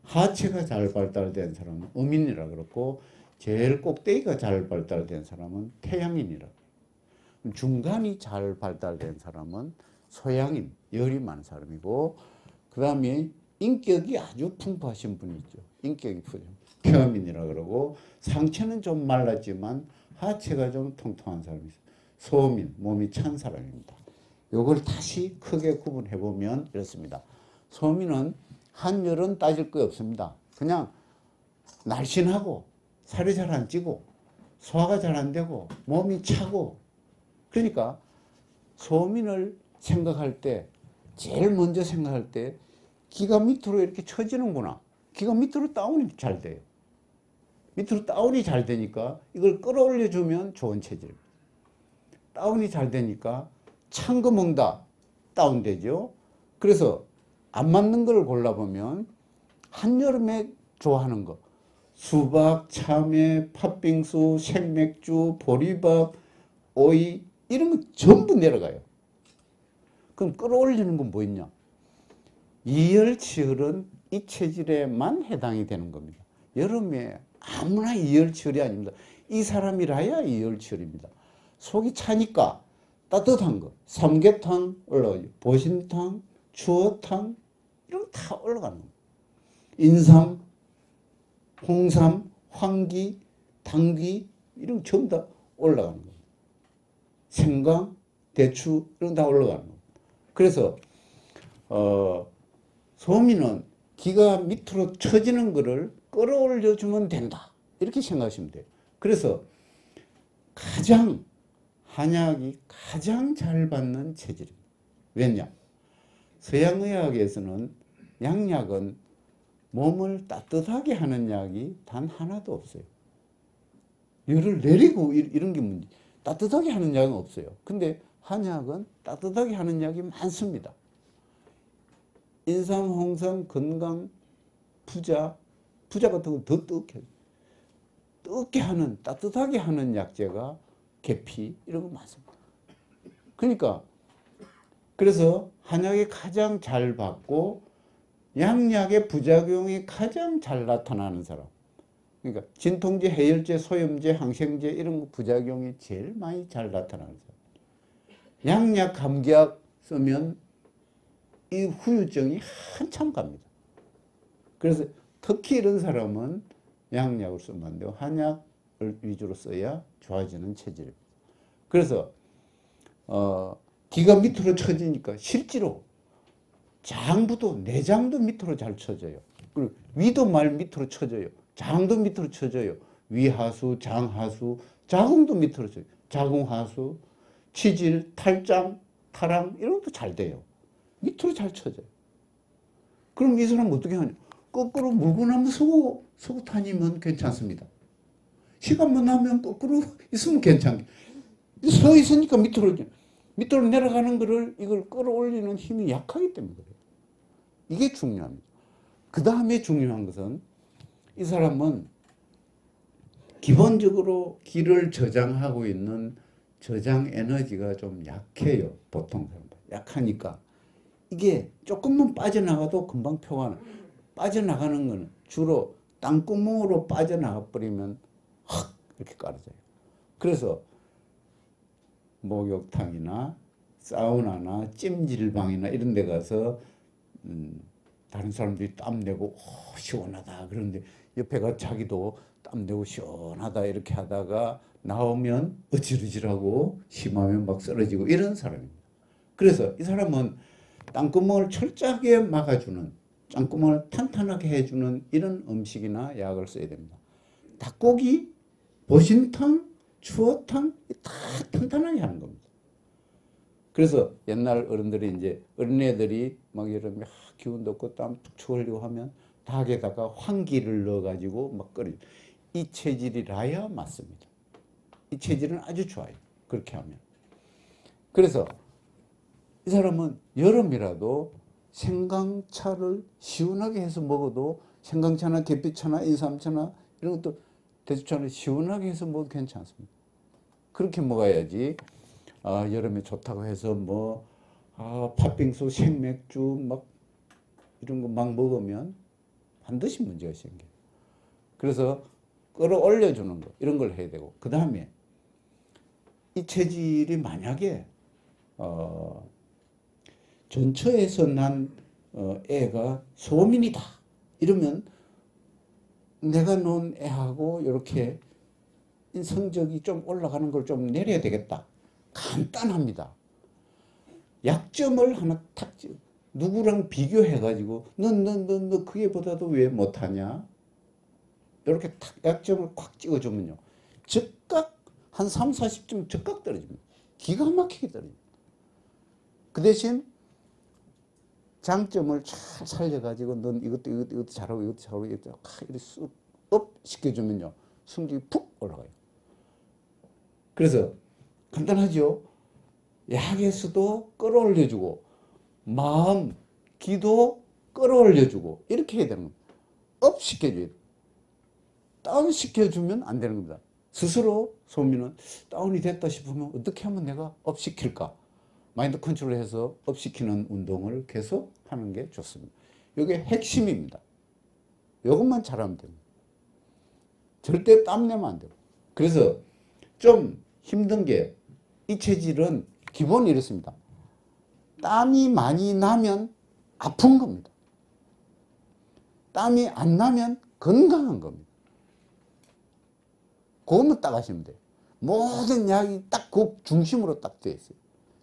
하체가 잘 발달된 사람은 음인이라 그렇고 제일 꼭대기가 잘 발달된 사람은 태양인이라 그래요. 중간이 잘 발달된 사람은 소양인, 열이 많은 사람이고 그 다음에 인격이 아주 풍부하신 분이 있죠. 인격이 폐음인이라 그러고 상체는 좀 말랐지만 하체가 좀 통통한 사람이 있어요. 소음인, 몸이 찬 사람입니다. 요걸 다시 크게 구분해 보면 이렇습니다. 소음인은 한열은 따질 거 없습니다. 그냥 날씬하고 살이 잘 안 찌고 소화가 잘 안 되고 몸이 차고 그러니까 소음인을 생각할 때 제일 먼저 생각할 때 기가 밑으로 이렇게 처지는구나. 기가 밑으로 다운이 잘 돼요. 밑으로 다운이 잘 되니까 이걸 끌어올려 주면 좋은 체질입니다. 다운이 잘 되니까 찬 거 먹다 다운되죠. 그래서 안 맞는 걸 골라보면 한여름에 좋아하는 거 수박, 참외, 팥빙수, 생맥주, 보리밥, 오이 이런 거 전부 내려가요. 그럼 끌어올리는 건 뭐 있냐? 이열치열은 이 체질에만 해당이 되는 겁니다. 여름에 아무나 이열치열이 아닙니다. 이 사람이라야 이열치열입니다. 속이 차니까 따뜻한 거, 삼계탕 올라가죠. 보신탕, 추어탕 이런 거 다 올라가는 겁니다. 인삼, 홍삼, 황기, 당귀 이런 거 전부 다 올라가는 겁니다. 생강, 대추 이런 거 다 올라가는 겁니다. 그래서 소미는 기가 밑으로 처지는 거를 끌어올려 주면 된다 이렇게 생각하시면 돼요. 그래서 한약이 가장 잘 받는 체질입니다. 왜냐? 서양의학에서는 양약은 몸을 따뜻하게 하는 약이 단 하나도 없어요. 열을 내리고 이런 게 문제. 따뜻하게 하는 약은 없어요. 근데 한약은 따뜻하게 하는 약이 많습니다. 인삼, 홍삼, 건강, 부자 같은 건 더 뜨겁게 하는, 따뜻하게 하는 약재가 계피 이런 거 많습니다. 그러니까 그래서 한약이 가장 잘 받고 양약의 부작용이 가장 잘 나타나는 사람. 그러니까 진통제, 해열제, 소염제, 항생제 이런 거 부작용이 제일 많이 잘 나타나는 사람. 양약, 감기약 쓰면 이 후유증이 한참 갑니다. 그래서 특히 이런 사람은 양약을 쓰면 안 되고 한약을 위주로 써야 좋아지는 체질입니다. 그래서 기가 밑으로 처지니까 실제로 장부도 내장도 밑으로 잘 처져요. 그리고 위도 말 밑으로 처져요. 장도 밑으로 처져요. 위하수, 장하수, 자궁도 밑으로 쳐요. 자궁하수, 치질, 탈장, 타랑 이런 것도 잘 돼요. 밑으로 잘 쳐져요. 그럼 이 사람 어떻게 하냐? 거꾸로 물고 나면 서고 다니면 괜찮습니다. 시간만 나면 거꾸로 있으면 괜찮게. 서 있으니까 밑으로 내려가는 거를 이걸 끌어올리는 힘이 약하기 때문에 그래요. 이게 중요합니다. 그 다음에 중요한 것은 이 사람은 기본적으로 기를 저장하고 있는 저장 에너지가 좀 약해요. 보통 사람들. 약하니까 이게 조금만 빠져나가도 금방 표가 나. 빠져나가는 거는 주로 땅구멍으로 빠져나가 버리면 확 이렇게 깔아져요. 그래서 목욕탕이나 사우나나 찜질방이나 이런 데 가서 다른 사람들이 땀 내고 시원하다 그러는데 옆에 가 자기도 땀 내고 시원하다 이렇게 하다가 나오면 어질어질하고 심하면 막 쓰러지고 이런 사람입니다. 그래서 이 사람은 땅구멍을 철저하게 막아주는, 땅구멍을 탄탄하게 해주는 이런 음식이나 약을 써야 됩니다. 닭고기, 보신탕, 추어탕 다 탄탄하게 하는 겁니다. 그래서 옛날 어른들이 이제 어린애들이 막 여름에 기운도 없고 땀 툭툭 흘리고 하면 닭에다가 황기를 넣어가지고 막 끓여요. 이 체질이라야 맞습니다. 이 체질은 아주 좋아요. 그렇게 하면. 그래서 이 사람은 여름이라도 생강차를 시원하게 해서 먹어도 생강차나 계피차나 인삼차나 이런 것도 대추차를 시원하게 해서 먹어도 괜찮습니다. 그렇게 먹어야지 여름에 좋다고 해서 팥빙수, 생맥주 막 이런 거 막 먹으면 반드시 문제가 생겨요. 그래서 끌어올려 주는 거 이런 걸 해야 되고 그 다음에 이 체질이 만약에 전처에서 난 애가 소민이다 이러면 내가 놓은 애하고 이렇게 성적이 좀 올라가는 걸 좀 내려야 되겠다. 간단합니다. 약점을 하나 탁 찍어. 누구랑 비교해가지고 너 그게보다도 왜 못하냐? 이렇게 탁 약점을 콱 찍어주면요. 즉각 한 3, 40점 즉각 떨어집니다. 기가 막히게 떨어집니다. 그 대신 장점을 잘 살려가지고 넌 이것도 잘하고 이것도 잘하고 이것도 이렇게 쑥업 시켜주면요. 승질이 푹 올라가요. 그래서 간단하죠. 약에서도 끌어올려주고 마음, 기도 끌어올려주고 이렇게 해야 되는 겁니다. 업 시켜줘야 돼요. 다운 시켜주면 안 되는 겁니다. 스스로 소민은 다운이 됐다 싶으면 어떻게 하면 내가 업 시킬까? 마인드 컨트롤해서 업 시키는 운동을 계속 하는 게 좋습니다. 이게 핵심입니다. 이것만 잘하면 됩니다. 절대 땀 내면 안 돼요. 그래서 좀 힘든 게 이 체질은 기본이 이렇습니다. 땀이 많이 나면 아픈 겁니다. 땀이 안 나면 건강한 겁니다. 그것만 딱 하시면 돼요. 모든 약이 딱 그 중심으로 딱 되어 있어요.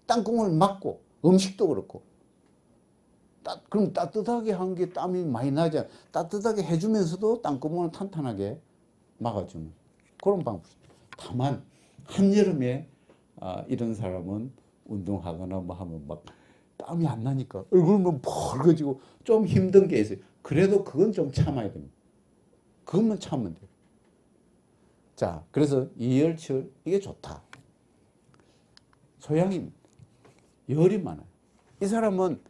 땅콩을 막고 음식도 그렇고 그럼 따뜻하게 한 게 땀이 많이 나지 따뜻하게 해주면서도 땅구멍을 탄탄하게 막아주는 그런 방법. 다만 한여름에 이런 사람은 운동하거나 뭐 하면 막 땀이 안 나니까 얼굴만 벌거지고 좀 힘든 게 있어요. 그래도 그건 좀 참아야 됩니다. 그것만 참으면 돼요. 자, 그래서 이열치열 이게 좋다. 소양입니다. 열이 많아요. 이 사람은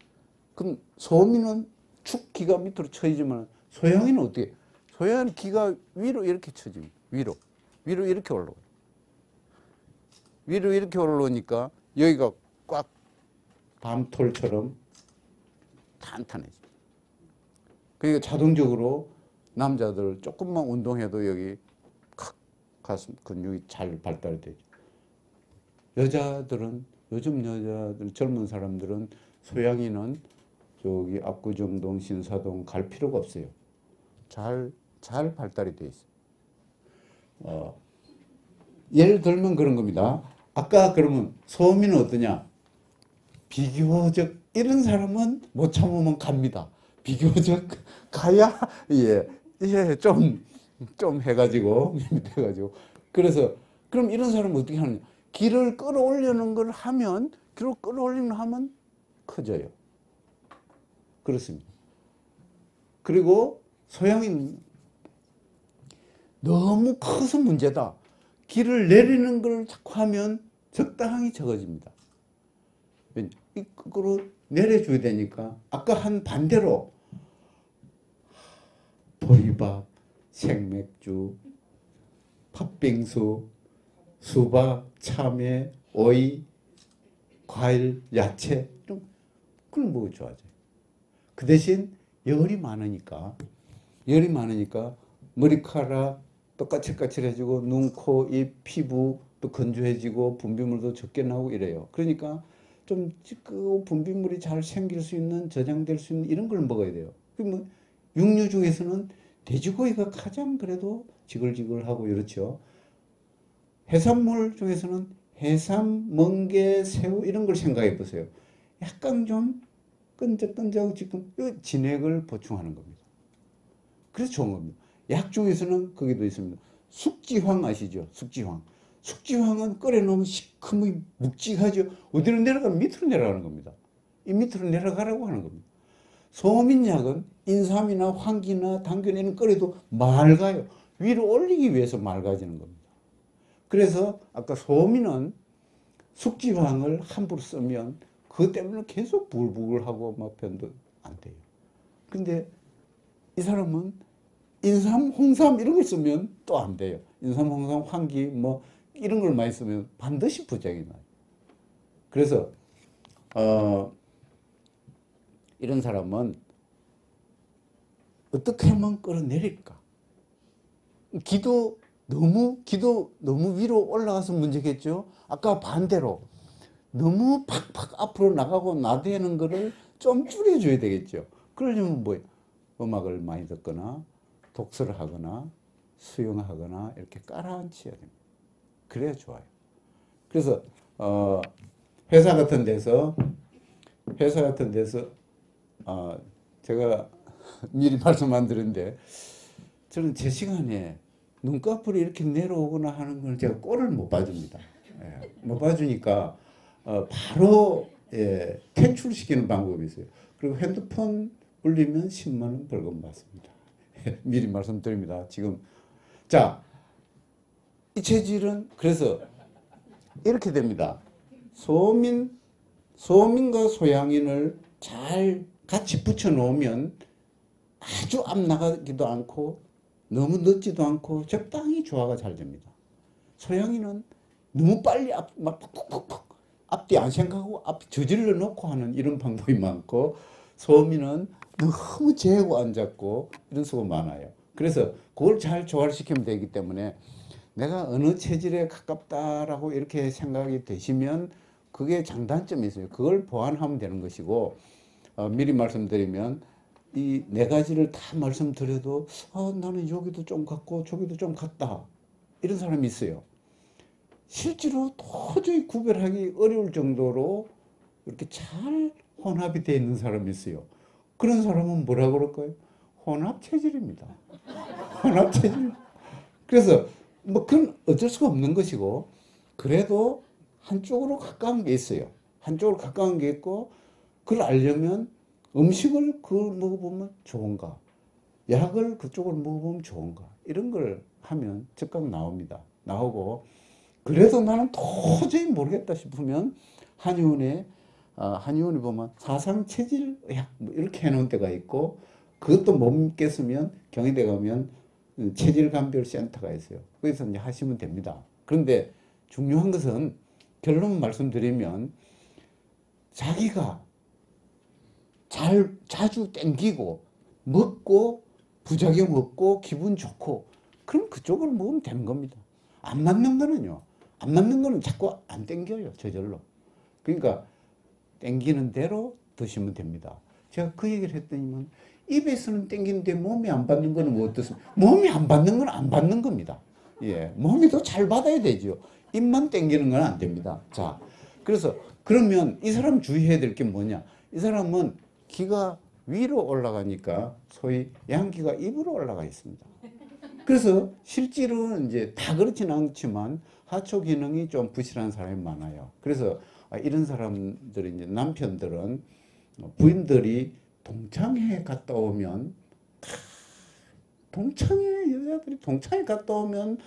그럼 소민은 축 기가 밑으로 쳐지지만 소양이는 어떻게? 소양은 기가 위로 이렇게 쳐집니다. 위로 이렇게 올라오고 위로 이렇게 올라오니까 여기가 꽉 밤톨처럼 탄탄해져. 그러니까 자동적으로 남자들 조금만 운동해도 여기 가슴 근육이 잘 발달되죠. 여자들은 요즘 여자들 젊은 사람들은 소양이는 저기 압구정동 신사동 갈 필요가 없어요. 잘 발달이 돼 있어요. 예를 들면 그런 겁니다. 아까 그러면 소민은 어떠냐? 비교적 이런 사람은 못 참으면 갑니다. 비교적 가야 좀 해가지고 그래서 그럼 이런 사람은 어떻게 하느냐? 기를 끌어올리는 걸 하면 기를 끌어올리면 하면 커져요. 그렇습니다. 그리고 소양이 너무 커서 문제다. 기를 내리는 걸 자꾸 하면 적당히 적어집니다. 이 거꾸로 내려줘야 되니까 아까 한 반대로 보리밥, 생맥주, 팥빙수, 수박, 참외, 오이, 과일, 야채 그런 거 좋아져요. 그 대신 열이 많으니까 머리카락 또 까칠까칠해지고 눈, 코, 입, 피부 또 건조해지고 분비물도 적게 나오고 이래요. 그러니까 좀 그 분비물이 잘 생길 수 있는 저장될 수 있는 이런 걸 먹어야 돼요. 뭐 육류 중에서는 돼지고기가 가장 그래도 지글지글하고 이렇죠. 해산물 중에서는 해삼, 멍게, 새우 이런 걸 생각해 보세요. 약간 좀 끈적끈적 지금 진액을 보충하는 겁니다. 그래서 좋은 겁니다. 약 중에서는 거기도 있습니다. 숙지황 아시죠? 숙지황은 끓여놓으면 시커멓게 묵직하죠. 어디로 내려가면 밑으로 내려가는 겁니다. 이 밑으로 내려가라고 하는 겁니다. 소민약은 인삼이나 황기나 당근 이런 끓여도 맑아요. 위로 올리기 위해서 맑아지는 겁니다. 그래서 아까 소민은 숙지황을 함부로 쓰면 그것 때문에 계속 부글부글하고 막 변도 안 돼요. 근데 이 사람은 인삼, 홍삼 이런 걸 쓰면 또 안 돼요. 인삼, 홍삼, 황기 뭐 이런 걸 많이 쓰면 반드시 부작용이 나요. 그래서 이런 사람은 어떻게 하면 끌어내릴까? 기도 너무 위로 올라가서 문제겠죠. 아까 반대로 너무 팍팍 앞으로 나가고 나대는 거를 좀 줄여줘야 되겠죠. 그러려면 뭐예요? 음악을 많이 듣거나 독서를 하거나 수영하거나 이렇게 깔아앉혀야 됩니다. 그래야 좋아요. 그래서 회사 같은 데서 제가 미리 말씀 안 드렸는데 저는 제 시간에 눈꺼풀이 이렇게 내려오거나 하는 걸 제가 꼴을 못 봐줍니다. 못 봐주니까 바로 예, 퇴출시키는 방법이 있어요. 그리고 핸드폰 울리면 10만 원 벌금 받습니다. 미리 말씀드립니다. 지금 자, 이 체질은 그래서 이렇게 됩니다. 소민과 소양인을 잘 같이 붙여 놓으면 아주 앞 나가기도 않고 너무 늦지도 않고 적당히 조화가 잘 됩니다. 소양인은 너무 빨리 막 푹푹푹 앞뒤 안 생각하고 앞 저질러 놓고 하는 이런 방법이 많고, 소민은 너무 재고 안 잡고 이런 수가 많아요. 그래서 그걸 잘 조화시키면 되기 때문에 내가 어느 체질에 가깝다라고 이렇게 생각이 되시면 그게 장단점이 있어요. 그걸 보완하면 되는 것이고, 미리 말씀드리면 이 네 가지를 다 말씀드려도 나는 여기도 좀 같고 저기도 좀 같다 이런 사람이 있어요. 실제로 도저히 구별하기 어려울 정도로 이렇게 잘 혼합이 되어 있는 사람이 있어요. 그런 사람은 뭐라 그럴까요? 혼합 체질입니다. 혼합 체질. 그래서 뭐 그건 어쩔 수가 없는 것이고, 그래도 한쪽으로 가까운 게 있어요. 한쪽으로 가까운 게 있고, 그걸 알려면 음식을 그걸 먹어보면 좋은가, 약을 그쪽으로 먹어보면 좋은가, 이런 걸 하면 즉각 나옵니다. 나오고, 그래도 나는 도저히 모르겠다 싶으면 한의원에 보면 사상체질의학 뭐 이렇게 해놓은 데가 있고, 그것도 못 믿겠으면 경희대 가면 체질감별센터가 있어요. 거기서 이제 하시면 됩니다. 그런데 중요한 것은 결론 말씀드리면 자기가 자주 땡기고 먹고 부작용 없고 기분 좋고 그럼 그쪽을 먹으면 되는 겁니다. 안 맞는 거는 자꾸 안 땡겨요. 저절로. 그러니까 땡기는 대로 드시면 됩니다. 제가 그 얘기를 했더니만 입에서는 땡기는데 몸이 안 받는 거는 뭐 어떻습니까? 몸이 안 받는 건 안 받는 겁니다. 예, 몸이 더 잘 받아야 되죠. 입만 땡기는 건 안 됩니다. 자, 그래서 그러면 이 사람 주의해야 될 게 뭐냐? 이 사람은 기가 위로 올라가니까 소위 양기가 입으로 올라가 있습니다. 그래서 실제로는 이제 다 그렇지는 않지만 하초 기능이 좀 부실한 사람이 많아요. 그래서 이런 사람들이 이제 남편들은 부인들이 동창회 갔다 오면 여자들이 동창회 갔다 오면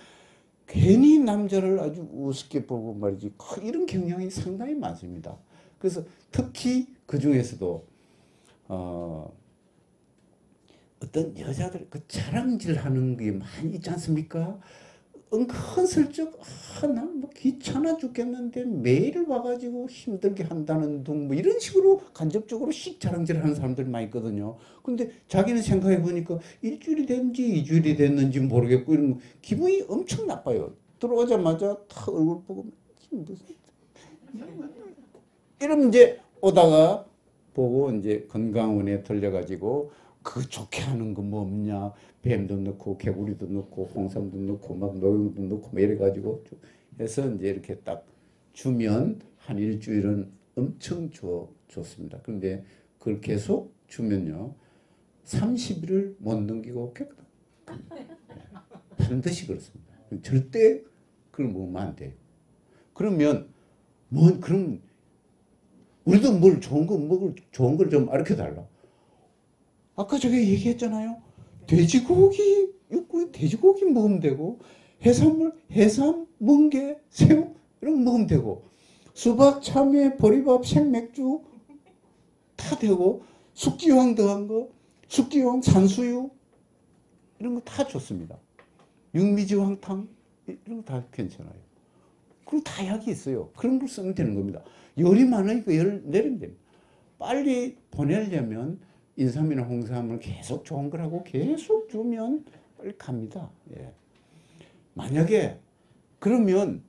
괜히 남자를 아주 우습게 보고 말이지, 이런 경향이 상당히 많습니다. 그래서 특히 그 중에서도 어떤 여자들 그 자랑질하는 게 많이 있지 않습니까? 은근슬쩍 난 뭐 귀찮아 죽겠는데 매일 와가지고 힘들게 한다는 둥 뭐 이런 식으로 간접적으로 씩 자랑질하는 사람들이 많이 있거든요. 근데 자기는 생각해 보니까 일주일이 됐는지 2주일이 됐는지 모르겠고 이런 기분이 엄청 나빠요. 들어오자마자 다 얼굴 보고 무슨 이러면 이제 오다가 보고 이제 건강원에 들려가지고 그 좋게 하는 거 뭐 없냐, 뱀도 넣고 개구리도 넣고 홍삼도 넣고 막 노용도 넣고 뭐 이래가지고 해서 이제 이렇게 딱 주면 한 일주일은 엄청 좋습니다. 그런데 그걸 계속 주면요 30일을 못 넘기고 깨끗 반드시 그렇습니다. 절대 그걸 먹으면 안 돼요. 그러면 그럼 우리도 뭘 좋은 걸 좀 가르쳐 달라. 아까 저기 얘기했잖아요. 돼지고기, 육고기, 돼지고기 먹으면 되고, 해산물, 해삼, 멍게, 새우, 이런 거 먹으면 되고, 수박, 참외, 보리밥, 생맥주, 다 되고, 숙지황 더한 거, 숙지황, 산수유, 이런 거 다 좋습니다. 육미지황탕, 이런 거 다 괜찮아요. 그럼 다 약이 있어요. 그런 걸 쓰면 되는 겁니다. 열이 많으니까 열을 내리면 됩니다. 빨리 보내려면 인삼이나 홍삼을 계속 좋은 거라고 계속 주면 빨리 갑니다. 예. 만약에 그러면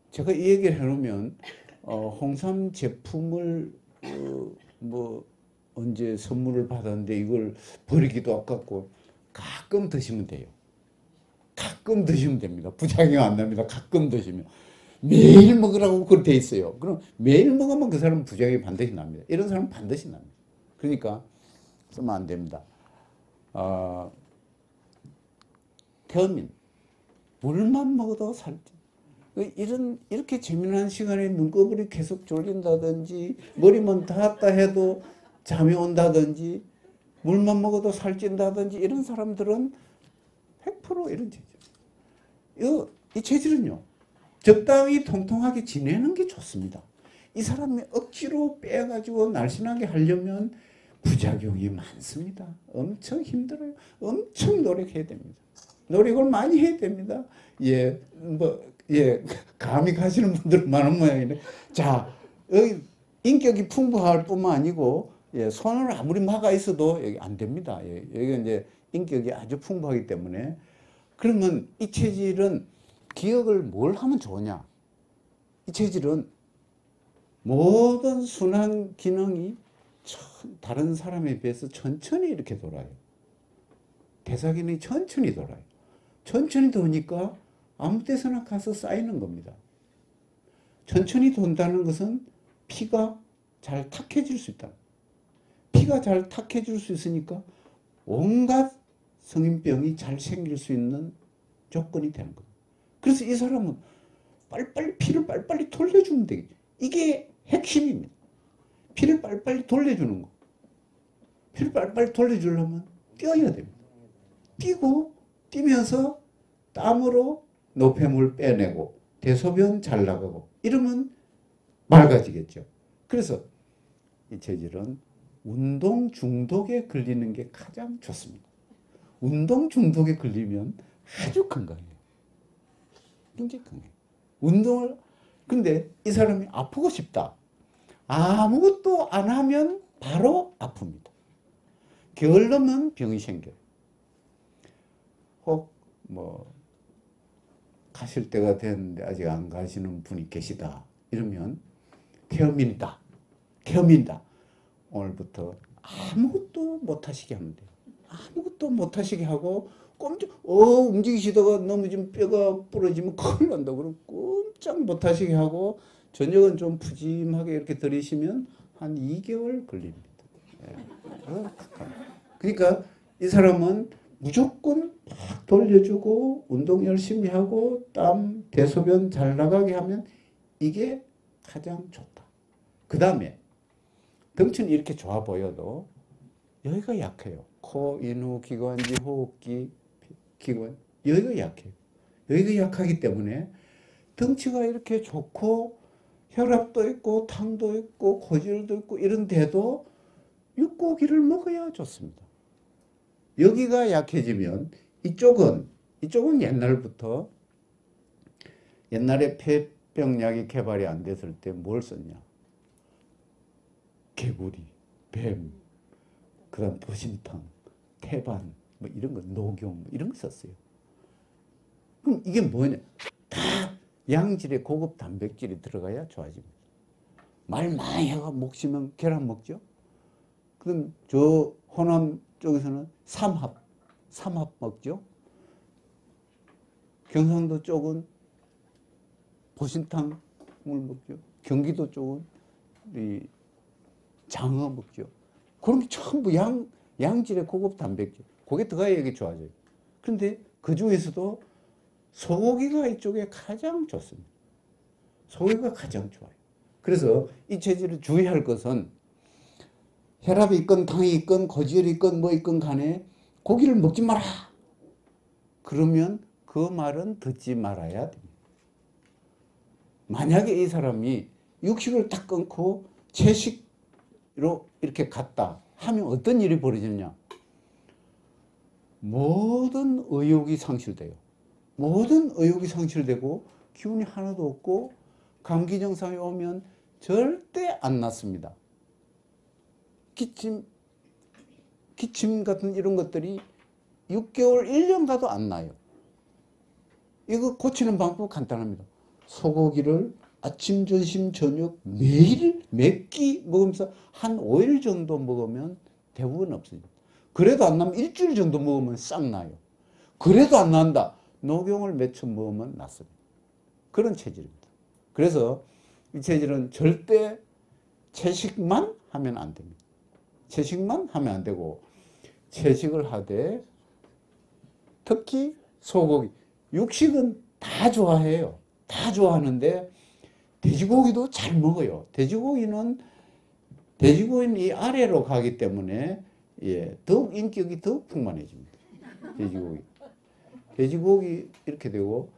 제가 이 얘기를 해놓으면 홍삼 제품을 뭐 언제 선물을 받았는데 이걸 버리기도 아깝고 가끔 드시면 돼요. 가끔 드시면 됩니다. 부작용 안 납니다. 가끔 드시면. 매일 먹으라고 그렇게 돼 있어요. 그럼 매일 먹으면 그 사람은 부작용이 반드시 납니다. 이런 사람은 반드시 납니다. 그러니까 쓰면 안 됩니다. 태음인 물만 먹어도 살찌. 이렇게 재미난 시간에 눈꺼풀이 계속 졸린다든지 머리만 닿았다 해도 잠이 온다든지 물만 먹어도 살찐다든지 이런 사람들은 100% 이런 체질. 이 체질은요, 적당히 통통하게 지내는 게 좋습니다. 이 사람이 억지로 빼가지고 날씬하게 하려면 부작용이 많습니다. 엄청 힘들어요. 엄청 노력해야 됩니다. 노력을 많이 해야 됩니다. 감히 가시는 분들은 많은 모양이네. 자, 여기 인격이 풍부할 뿐만 아니고, 손을 아무리 막아 있어도 여기 안 됩니다. 여기가 이제 인격이 아주 풍부하기 때문에. 그러면 이 체질은 기억을 뭘 하면 좋으냐? 이 체질은 모든 순환 기능이 다른 사람에 비해서 천천히 이렇게 돌아요. 대사 기능이 천천히 돌아요. 천천히 도니까 아무 데서나 가서 쌓이는 겁니다. 천천히 돈다는 것은 피가 잘 탁해질 수 있다. 피가 잘 탁해질 수 있으니까 온갖 성인병이 잘 생길 수 있는 조건이 되는 겁니다. 그래서 이 사람은 피를 빨리빨리 돌려주면 되겠죠. 이게 핵심입니다. 피를 빨리빨리 돌려주는 거. 피를 빨리빨리 돌려주려면 뛰어야 됩니다. 뛰면서 땀으로 노폐물 빼내고 대소변 잘 나가고 이러면 맑아지겠죠. 그래서 이 체질은 운동 중독에 걸리는 게 가장 좋습니다. 운동 중독에 걸리면 아주 건강해요. 굉장히 건강해요. 근데 이 사람이 아프고 싶다. 아무것도 안 하면 바로 아픕니다. 게을 넣으면 병이 생겨요. 혹 가실 때가 됐는데 아직 안 가시는 분이 계시다. 이러면 태어민다. 오늘부터 아무것도 못 하시게 하면 돼요. 아무것도 못 하시게 하고 움직이시다가 넘어지면 뼈가 부러지면 큰일 난다. 그럼 꼼짝 못 하시게 하고 저녁은 좀 푸짐하게 이렇게 들이시면 한 2개월 걸립니다. 그러니까 이 사람은 무조건 막 돌려주고 운동 열심히 하고 땀, 대소변 잘 나가게 하면 이게 가장 좋다. 그 다음에 덩치는 이렇게 좋아 보여도 여기가 약해요. 코, 인후, 기관지, 호흡기, 기관 여기가 약해요. 여기가 약하기 때문에 덩치가 이렇게 좋고 혈압도 있고 당도 있고 고지혈도 있고 이런데도 육고기를 먹어야 좋습니다. 여기가 약해지면 이쪽은 옛날부터 옛날에 폐병약이 개발이 안 됐을 때 뭘 썼냐? 개구리, 뱀, 그다음 보신탕, 태반 이런 거 녹용 이런 거 썼어요. 그럼 이게 뭐냐? 다 양질의 고급 단백질이 들어가야 좋아집니다. 말 많이 해가 목시면 계란 먹죠. 그럼 저 호남 쪽에서는 삼합 먹죠. 경상도 쪽은 보신탕을 먹죠. 경기도 쪽은 이 장어 먹죠. 그런 게 전부 양질의 고급 단백질. 그게 들어가야 이게 좋아져요. 그런데 그 중에서도 소고기가 이쪽에 가장 좋습니다. 소고기가 가장 좋아요. 그래서 이 체질을 주의할 것은 혈압이 있건 당이 있건 고지혈이 있건 뭐 있건 간에 고기를 먹지 마라. 그러면 그 말은 듣지 말아야 됩니다. 만약에 이 사람이 육식을 딱 끊고 채식으로 이렇게 갔다 하면 어떤 일이 벌어지느냐? 모든 의욕이 상실돼요. 모든 의욕이 상실되고 기운이 하나도 없고 감기 증상이 오면 절대 안 낫습니다. 기침 같은 이런 것들이 6개월, 1년 가도 안 나요. 이거 고치는 방법 간단합니다. 소고기를 아침, 점심, 저녁 매일 몇 끼 먹으면서 한 5일 정도 먹으면 대부분 없어집니다. 그래도 안 나면 일주일 정도 먹으면 싹 나요. 그래도 안 난다. 녹용을 몇 첩 먹으면 낫습니다. 그런 체질입니다. 그래서 이 체질은 절대 채식만 하면 안 됩니다. 채식만 하면 안 되고 채식을 하되 특히 소고기, 육식은 다 좋아해요. 다 좋아하는데 돼지고기도 잘 먹어요. 돼지고기는 이 아래로 가기 때문에 예, 더욱 인격이 더욱 풍만해집니다. 돼지고기 이렇게 되고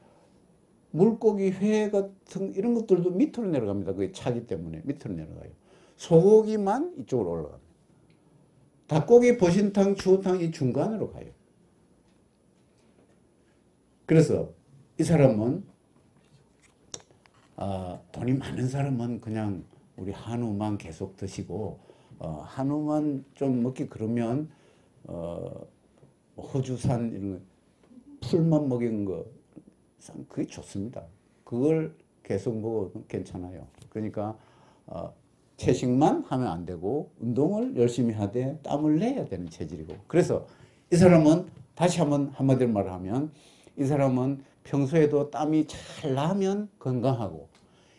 물고기, 회 같은 이런 것들도 밑으로 내려갑니다. 그게 차기 때문에 밑으로 내려가요. 소고기만 이쪽으로 올라갑니다. 닭고기, 보신탕, 추어탕 이 중간으로 가요. 그래서 이 사람은 돈이 많은 사람은 그냥 우리 한우만 계속 드시고 한우만 좀 먹기 그러면 호주산 이런 거, 풀만 먹인 거 그게 좋습니다. 그걸 계속 먹어도 괜찮아요. 그러니까 채식만 하면 안 되고 운동을 열심히 하되 땀을 내야 되는 체질이고 그래서 이 사람은 다시 한마디로 말하면 이 사람은 평소에도 땀이 잘 나면 건강하고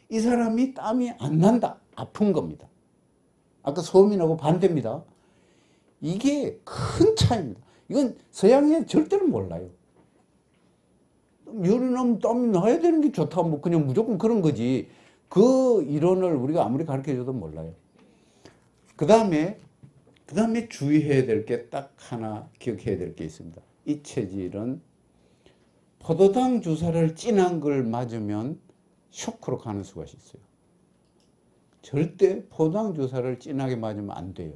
이 사람이 땀이 안 난다 아픈 겁니다. 아까 소음인하고 반대입니다. 이게 큰 차이입니다. 이건 서양에 절대로 몰라요. 열이 나면 땀이 나야 되는 게 좋다 뭐 그냥 무조건 그런 거지. 그 이론을 우리가 아무리 가르쳐줘도 몰라요. 그 다음에 주의해야 될 게 딱 하나 기억해야 될 게 있습니다. 이 체질은 포도당 주사를 진한 걸 맞으면 쇼크로 가는 수가 있어요. 절대 포도당 주사를 진하게 맞으면 안 돼요.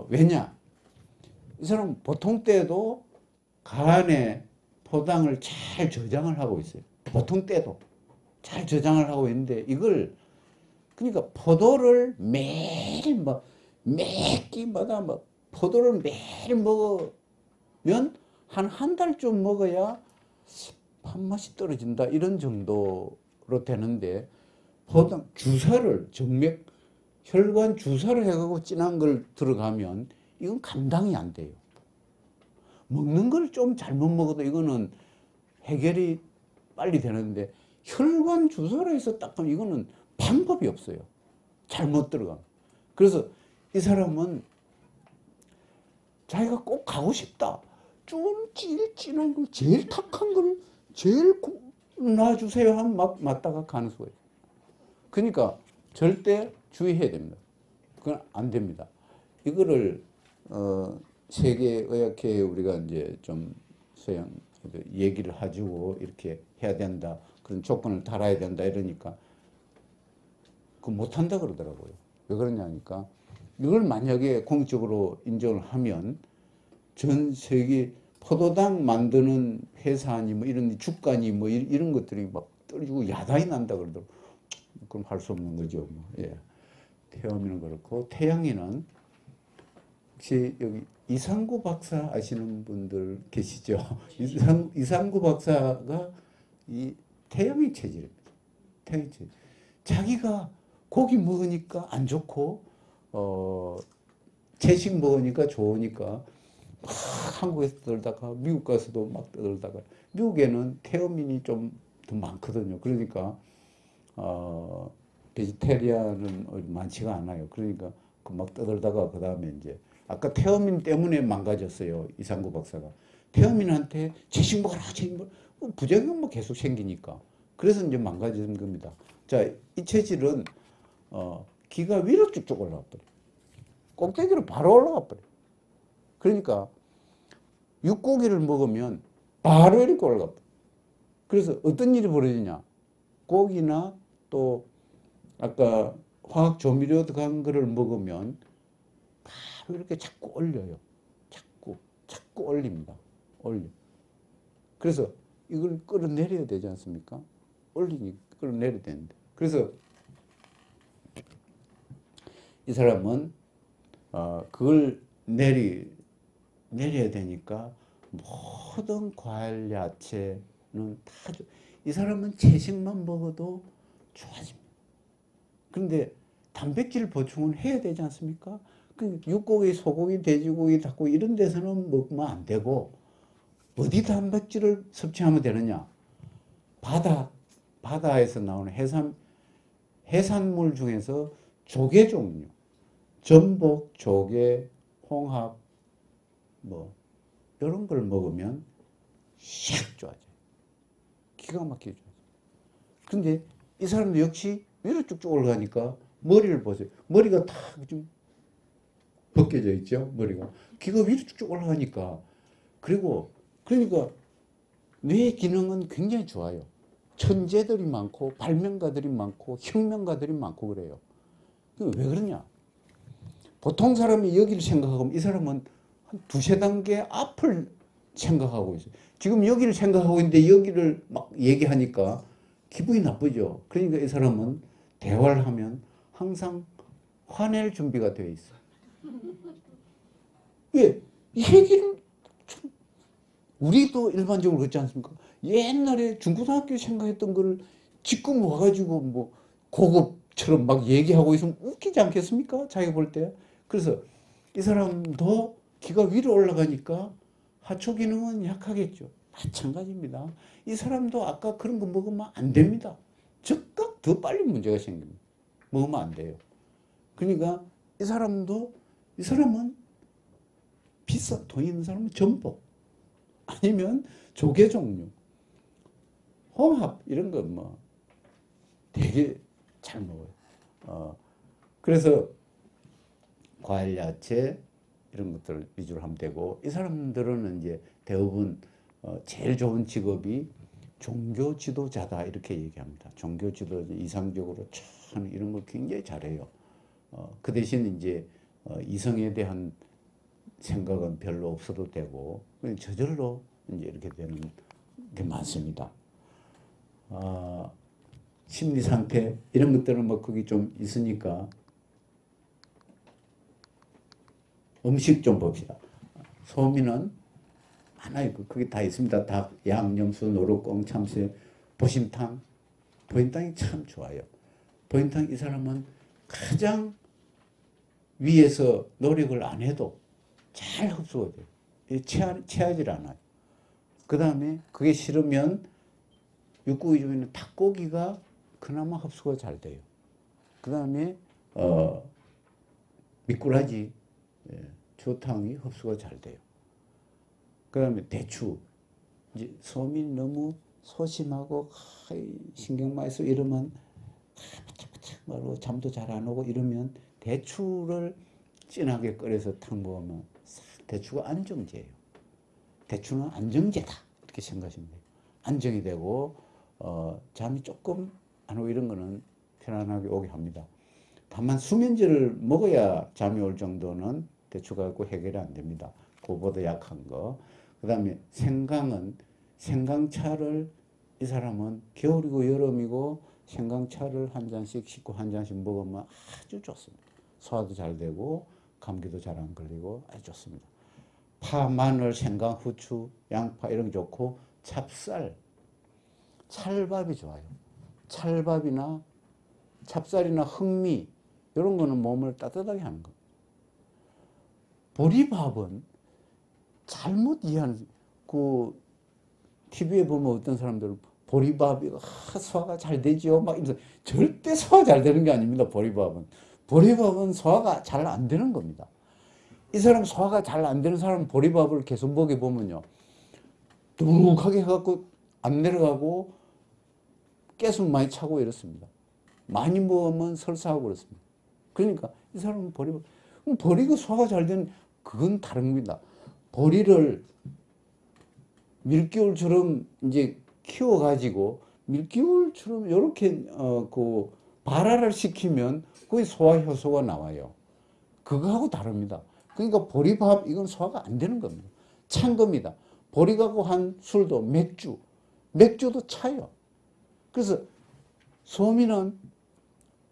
왜냐? 이 사람 보통 때도 간에 포도당을 잘 저장을 하고 있어요. 보통 때도 잘 저장을 하고 있는데 이걸 그러니까 포도를 매일 매 끼마다 포도를 매일 먹으면 한 달쯤 먹어야 밥맛이 떨어진다 이런 정도로 되는데 포도당 주사를 혈관 주사를 해가지고 진한 걸 들어가면 이건 감당이 안 돼요. 먹는 걸 좀 잘못 먹어도 이거는 해결이 빨리 되는데 혈관 주사로 해서 딱 하면 이거는 방법이 없어요. 잘못 들어가면. 그래서 이 사람은 자기가 꼭 가고 싶다. 좀 제일 진한 걸, 제일 탁한 걸, 제일 놔주세요 하면 막 맞다가 가는 수가 있어요. 그러니까 절대 주의해야 됩니다. 그건 안 됩니다. 이거를 세계의학회에 우리가 이제 좀 서양 얘기를 해주고 이렇게 해야 된다. 그런 조건을 달아야 된다 이러니까 그 못한다 그러더라고요. 왜 그러냐니까 이걸 만약에 공적으로 인정을 하면 전 세계 포도당 만드는 회사니 뭐 이런 주가니 뭐 이런 것들이 막 떨어지고 야단이 난다 그러더라고요. 그럼 할 수 없는 거죠. 뭐. 예. 태음이는 그렇고 태양이는 혹시 여기 이상구 박사 아시는 분들 계시죠? 이상구 박사가 이 태양의 체질입니다. 태양의 체질. 자기가 고기 먹으니까 안 좋고 채식 먹으니까 좋으니까 막 한국에서 떠들다가 미국 가서도 막 떠들다가 미국에는 태음인이 좀 더 많거든요. 그러니까 베지테리안은 많지가 않아요. 그러니까 막 떠들다가 그 다음에 이제 아까 태음인 때문에 망가졌어요. 이상구 박사가. 태음인한테 채식 먹어라, 채식 먹어라. 부작용 계속 생기니까. 그래서 이제 망가진 겁니다. 자, 이 체질은 기가 위로 쭉쭉 올라가 버려요. 꼭대기로 바로 올라가 버려요. 그러니까 육고기를 먹으면 바로 이렇게 올라가 버려요. 그래서 어떤 일이 벌어지냐. 고기나 또 아까 화학 조미료 들어간 거를 먹으면 바로 이렇게 자꾸 올려요. 자꾸 올립니다. 올려. 그래서 이걸 끌어내려야 되지 않습니까? 올리니 끌어내려야 되는데. 그래서 이 사람은 그걸 내려야 되니까 모든 과일, 야채는 다 이 사람은 채식만 먹어도 좋아집니다. 그런데 단백질 보충을 해야 되지 않습니까? 그 육고기, 소고기, 돼지고기, 닭고기 이런 데서는 먹으면 안 되고 어디 단백질을 섭취하면 되느냐? 바다에서 나오는 해산물 중에서 조개 종류, 전복, 조개, 홍합 뭐 이런 걸 먹으면 샥 좋아져요. 기가 막히게 좋아져요. 근데 이 사람도 역시 위로 쭉쭉 올라가니까 머리를 보세요. 머리가 다 좀 벗겨져 있죠. 머리가. 귀가 위로 쭉쭉 올라가니까. 그리고 그러니까 뇌 기능은 굉장히 좋아요. 천재들이 많고 발명가들이 많고 혁명가들이 많고 그래요. 왜 그러냐? 보통 사람이 여기를 생각하면 이 사람은 한 두세 단계 앞을 생각하고 있어요. 지금 여기를 생각하고 있는데 여기를 막 얘기하니까 기분이 나쁘죠. 그러니까 이 사람은 대화를 하면 항상 화낼 준비가 되어 있어요. 왜? 이 얘기를 우리도 일반적으로 그렇지 않습니까? 옛날에 중고등학교 생각했던 거를 지금 와가지고 뭐 고급처럼 막 얘기하고 있으면 웃기지 않겠습니까? 자기가 볼 때. 그래서 이 사람도 기가 위로 올라가니까 하초 기능은 약하겠죠. 마찬가지입니다. 이 사람도 아까 그런 거 먹으면 안 됩니다. 즉각 더 빨리 문제가 생깁니다. 먹으면 안 돼요. 그러니까 이 사람은 비싼 돈 있는 사람은 전복 아니면 조개 종류, 홍합 이런 거 뭐 되게 잘 먹어요. 그래서 과일, 야채 이런 것들 위주로 하면 되고 이 사람들은 이제 대부분 제일 좋은 직업이 종교 지도자다 이렇게 얘기합니다. 종교 지도자 이상적으로 참 이런 걸 굉장히 잘해요. 그 대신 이제 이성에 대한 생각은 별로 없어도 되고 저절로 이제 이렇게 되는 게 많습니다. 심리 상태 이런 것들은 뭐 거기 좀 있으니까 음식 좀 봅시다. 소미는 많아요. 거기 다 있습니다. 닭, 양, 염소, 노루꽁, 참새, 보신탕. 보신탕이 참 좋아요. 보신탕 이 사람은 가장 위에서 노력을 안 해도 잘 흡수가 돼요. 체하지 않아요. 그 다음에 그게 싫으면 육고기 중에는 닭고기가 그나마 흡수가 잘 돼요. 그 다음에 미꾸라지, 조탕이 흡수가 잘 돼요. 그 다음에 대추. 이제 소민이 너무 소심하고 신경 많이 쓰고 이러면 바짝바짝 말고 잠도 잘 안 오고 이러면 대추를 진하게 끓여서 탁 먹으면 대추가 안정제예요. 대추는 안정제다 이렇게 생각하시면 돼요. 안정이 되고 잠이 조금 안 오고 이런 거는 편안하게 오게 합니다. 다만 수면제를 먹어야 잠이 올 정도는 대추가 갖고 해결이 안 됩니다. 그거보다 약한 거. 그 다음에 생강은 생강차를 이 사람은 겨울이고 여름이고 생강차를 한 잔씩 씻고 한 잔씩 먹으면 아주 좋습니다. 소화도 잘 되고 감기도 잘 안 걸리고 아주 좋습니다. 파, 마늘, 생강, 후추, 양파 이런 게 좋고 찹쌀, 찰밥이 좋아요. 찰밥이나 찹쌀이나 흑미 이런 거는 몸을 따뜻하게 하는 겁니다. 보리밥은 잘못 이해하는 그 TV에 보면 어떤 사람들은 보리밥이 소화가 잘 되죠 막 이러면서 절대 소화 잘 되는 게 아닙니다. 보리밥은 소화가 잘 안 되는 겁니다. 이 사람 소화가 잘 안 되는 사람 보리밥을 계속 먹여보면요 뚝하게 해갖고 안 내려가고 가스 많이 차고 이렇습니다. 많이 먹으면 설사하고 그렇습니다. 그러니까 이 사람은 보리가 소화가 잘 되는 그건 다른 겁니다. 보리를 밀기울처럼 이제 키워가지고 밀기울처럼 이렇게 그 발화를 시키면 거기 소화 효소가 나와요. 그거하고 다릅니다. 그러니까 보리밥 이건 소화가 안 되는 겁니다. 찬 겁니다. 보리 갖고 한 술도 맥주도 차요. 그래서 소민은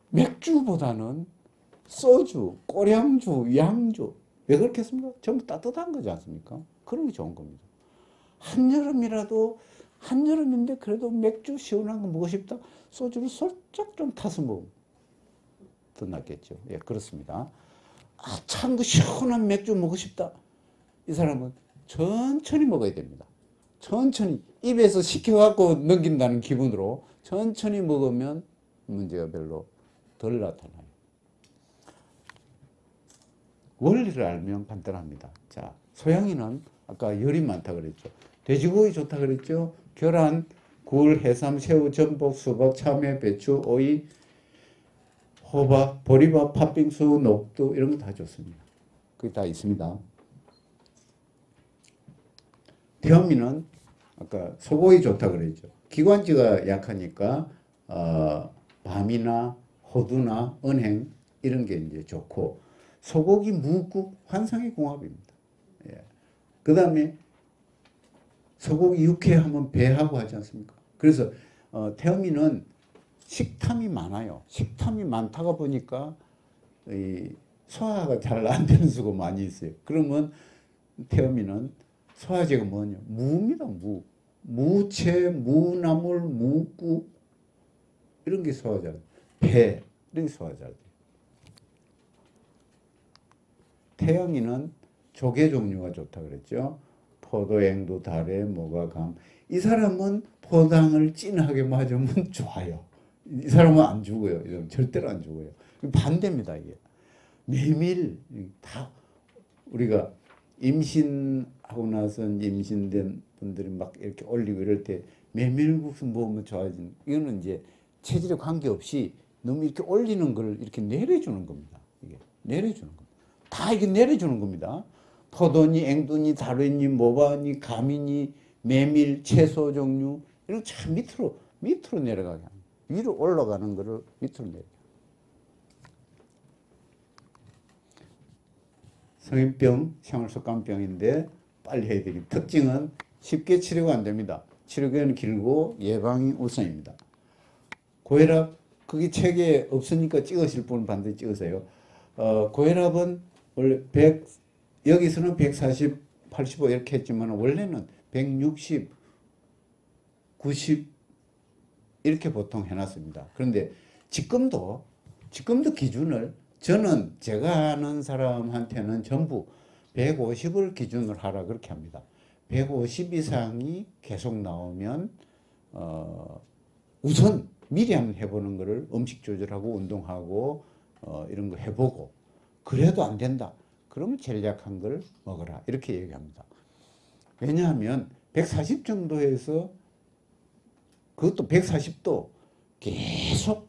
맥주보다는 소주, 꼬량주, 양주 왜 그렇겠습니까? 전부 따뜻한 거지 않습니까? 그런 게 좋은 겁니다. 한여름인데 그래도 맥주 시원한 거 먹고 싶다. 소주를 살짝 좀 타서 먹으면 더 낫겠죠. 예, 그렇습니다. 찬 거 시원한 맥주 먹고 싶다. 이 사람은 천천히 먹어야 됩니다. 천천히 입에서 식혀갖고 넘긴다는 기분으로 천천히 먹으면 문제가 별로 덜 나타나요. 원리를 알면 간단합니다. 자, 소양이는 아까 열이 많다 그랬죠. 돼지고기 좋다 그랬죠. 계란, 굴, 해삼, 새우, 전복, 수박, 참외, 배추, 오이, 호박, 보리밥, 팥빙수, 녹두 이런 거 다 좋습니다. 그게 다 있습니다. 태음인은 아까 소고기 좋다 그랬죠. 기관지가 약하니까 밤이나 호두나 은행 이런 게 이제 좋고 소고기, 무국, 환상의 궁합입니다. 예. 그 다음에 소고기 육회하면 배하고 하지 않습니까? 그래서 태음인은 식탐이 많아요. 식탐이 많다가 보니까 이 소화가 잘 안 되는 수가 많이 있어요. 그러면 태음인은 소화제가 뭐냐? 무입니다. 무. 무채, 무나물, 무국 이런 게 소화제. 배 이런 게 소화제. 태양이는 조개 종류가 좋다 그랬죠. 포도, 앵두, 다래, 모가, 감. 이 사람은 포당을 진하게 맞으면 좋아요. 이 사람은 안 죽어요. 절대로 안 죽어요. 반대입니다, 이게. 메밀, 다 우리가 임신하고 나서 임신된 분들이 막 이렇게 올리고 이럴 때 메밀국수 먹으면 좋아지는, 이거는 이제 체질에 관계없이 너무 이렇게 올리는 걸 이렇게 내려주는 겁니다. 이게 내려주는 겁니다. 다 이게 내려주는 겁니다. 포도니, 앵두니, 다래니, 모바니, 감이니, 메밀, 채소 종류 이런 참 밑으로 내려가게 합니다. 위로 올라가는 거를 밑으로 내려. 성인병, 생활습관병인데 빨리 해드립니다. 특징은 쉽게 치료가 안 됩니다. 치료기간은 길고 예방이 우선입니다. 고혈압, 그게 책에 없으니까 찍으실 분은 반드시 찍으세요. 고혈압은 원래 여기서는 140, 85 이렇게 했지만 원래는 160, 90 이렇게 보통 해놨습니다. 그런데 지금도 기준을 저는 제가 아는 사람한테는 전부 150을 기준으로 하라 그렇게 합니다. 150 이상이 계속 나오면 우선 미리 한번 해보는 거를 음식 조절하고 운동하고 이런 거 해보고 그래도 안 된다. 그러면 제일 약한 걸 먹어라 이렇게 얘기합니다. 왜냐하면 140 정도에서 그것도 140도 계속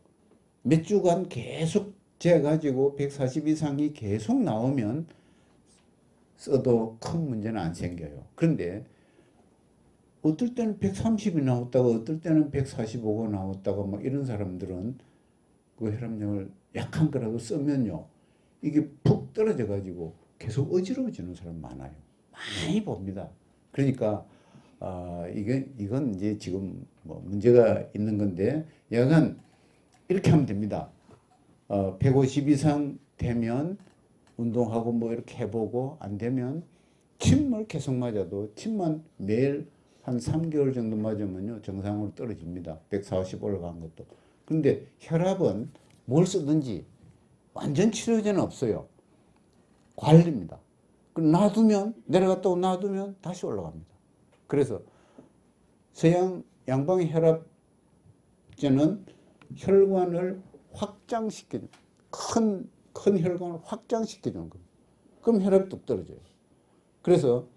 몇 주간 계속 재가지고 140 이상이 계속 나오면 써도 큰 문제는 안 생겨요. 그런데 어떨 때는 130이 나왔다가 어떨 때는 145가 나왔다가 막 이런 사람들은 그 혈압약을 약한 거라도 쓰면요. 이게 푹 떨어져 가지고 계속 어지러워지는 사람 많아요. 많이 봅니다. 그러니까 이건 이제 지금 뭐 문제가 있는 건데 약간 이렇게 하면 됩니다. 150 이상 되면 운동하고 뭐 이렇게 해보고 안 되면 침을 계속 맞아도 침만 매일 한 3개월 정도 맞으면요 정상으로 떨어집니다. 140 올라간 것도. 그런데 혈압은 뭘 쓰든지 완전 치료제는 없어요. 관리입니다. 놔두면 내려갔다고 놔두면 다시 올라갑니다. 그래서 서양 양방의 혈압제는 혈관을 확장시켜주는 큰 혈관을 확장시켜주는 겁니다. 그럼 혈압이 뚝 떨어져요. 그래서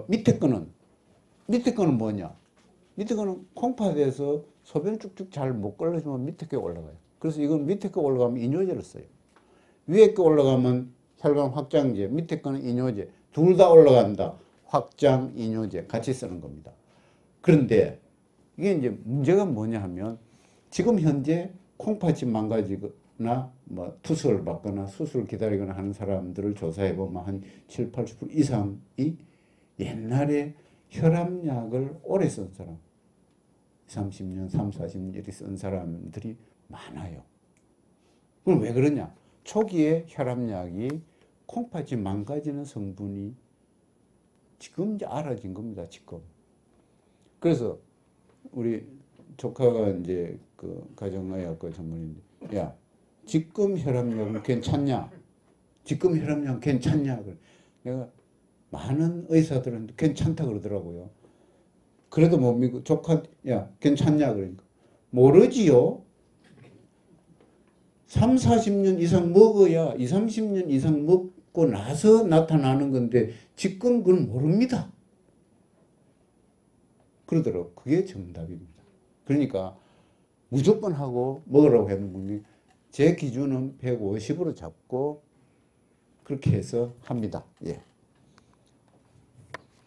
밑에 거는 뭐냐? 밑에 거는 콩팥에서 소변 쭉쭉 잘 못 걸러주면 밑에 게 올라가요. 그래서 이건 밑에 거 올라가면 이뇨제를 써요. 위에 거 올라가면 혈관 확장제, 밑에 거는 이뇨제. 둘 다 올라간다. 확장, 이뇨제 같이 쓰는 겁니다. 그런데 이게 이제 문제가 뭐냐 하면 지금 현재 콩팥이 망가지거나 뭐 투석을 받거나 수술을 기다리거나 하는 사람들을 조사해 보면 한 7, 80% 이상이 옛날에 혈압약을 오래 쓴 사람, 30년, 40년 이렇게 쓴 사람들이 많아요. 그럼 왜 그러냐? 초기에 혈압약이 콩팥이 망가지는 성분이 지금 이제 알아진 겁니다. 지금. 그래서 우리 조카가 이제 그 가정의학과 전문인데, 야, 지금 혈압약은 괜찮냐? 지금 혈압약 괜찮냐? 내가 많은 의사들은 괜찮다 그러더라고요. 그래도 못 믿고 조카, 야, 괜찮냐? 그러니까 모르지요. 3, 40년 이상 먹어야 2, 30년 이상 먹고 나서 나타나는 건데 지금 그건 모릅니다. 그러더라고. 그게 정답입니다. 그러니까 무조건 하고 먹으라고 하는 분이 제 기준은 150으로 잡고 그렇게 해서 합니다. 예.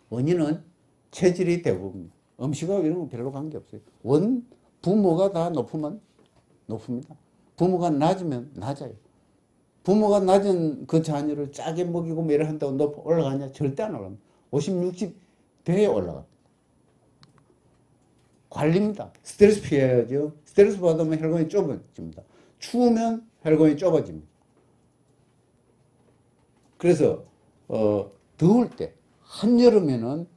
원인은 체질이 대부분. 음식하고 이런 건 별로 관계없어요. 부모가 다 높으면 높습니다. 부모가 낮으면 낮아요. 부모가 낮은 그 자녀를 짜게 먹이고 뭐 이래 한다고 올라가냐? 절대 안 올라갑니다. 50, 60 대에 올라갑니다. 관리입니다. 스트레스 피해야죠. 스트레스 받으면 혈관이 좁아집니다. 추우면 혈관이 좁아집니다. 그래서 더울 때 한여름에는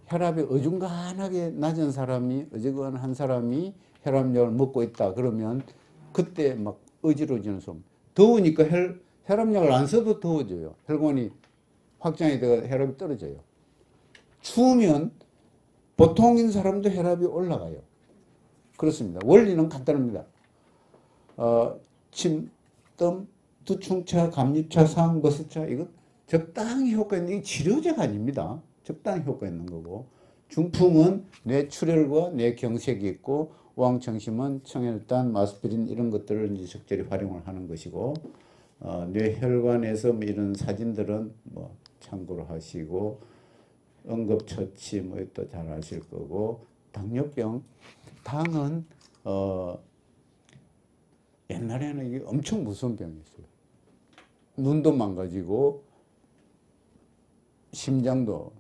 혈압이 어중간하게 낮은 사람이 어지간한 사람이 혈압약을 먹고 있다 그러면 그때 막 어지러지는 소리. 더우니까 혈압약을 안 써도 더워져요. 혈관이 확장이 되어 혈압이 떨어져요. 추우면 보통인 사람도 혈압이 올라가요. 그렇습니다. 원리는 간단합니다. 침뜸, 두충차, 감립차, 상버섯차 이거 적당히 효과 있는 게 치료제가 아닙니다. 적당히 효과 있는 거고 중풍은 뇌출혈과 뇌경색이 있고 우황청심은 청혈단, 마스피린 이런 것들을 이제 적절히 활용을 하는 것이고 뇌혈관에서 뭐 이런 사진들은 뭐 참고로 하시고 응급처치 뭐 또 잘 아실 거고 당뇨병 당은 옛날에는 이게 엄청 무서운 병이었어요. 눈도 망가지고 심장도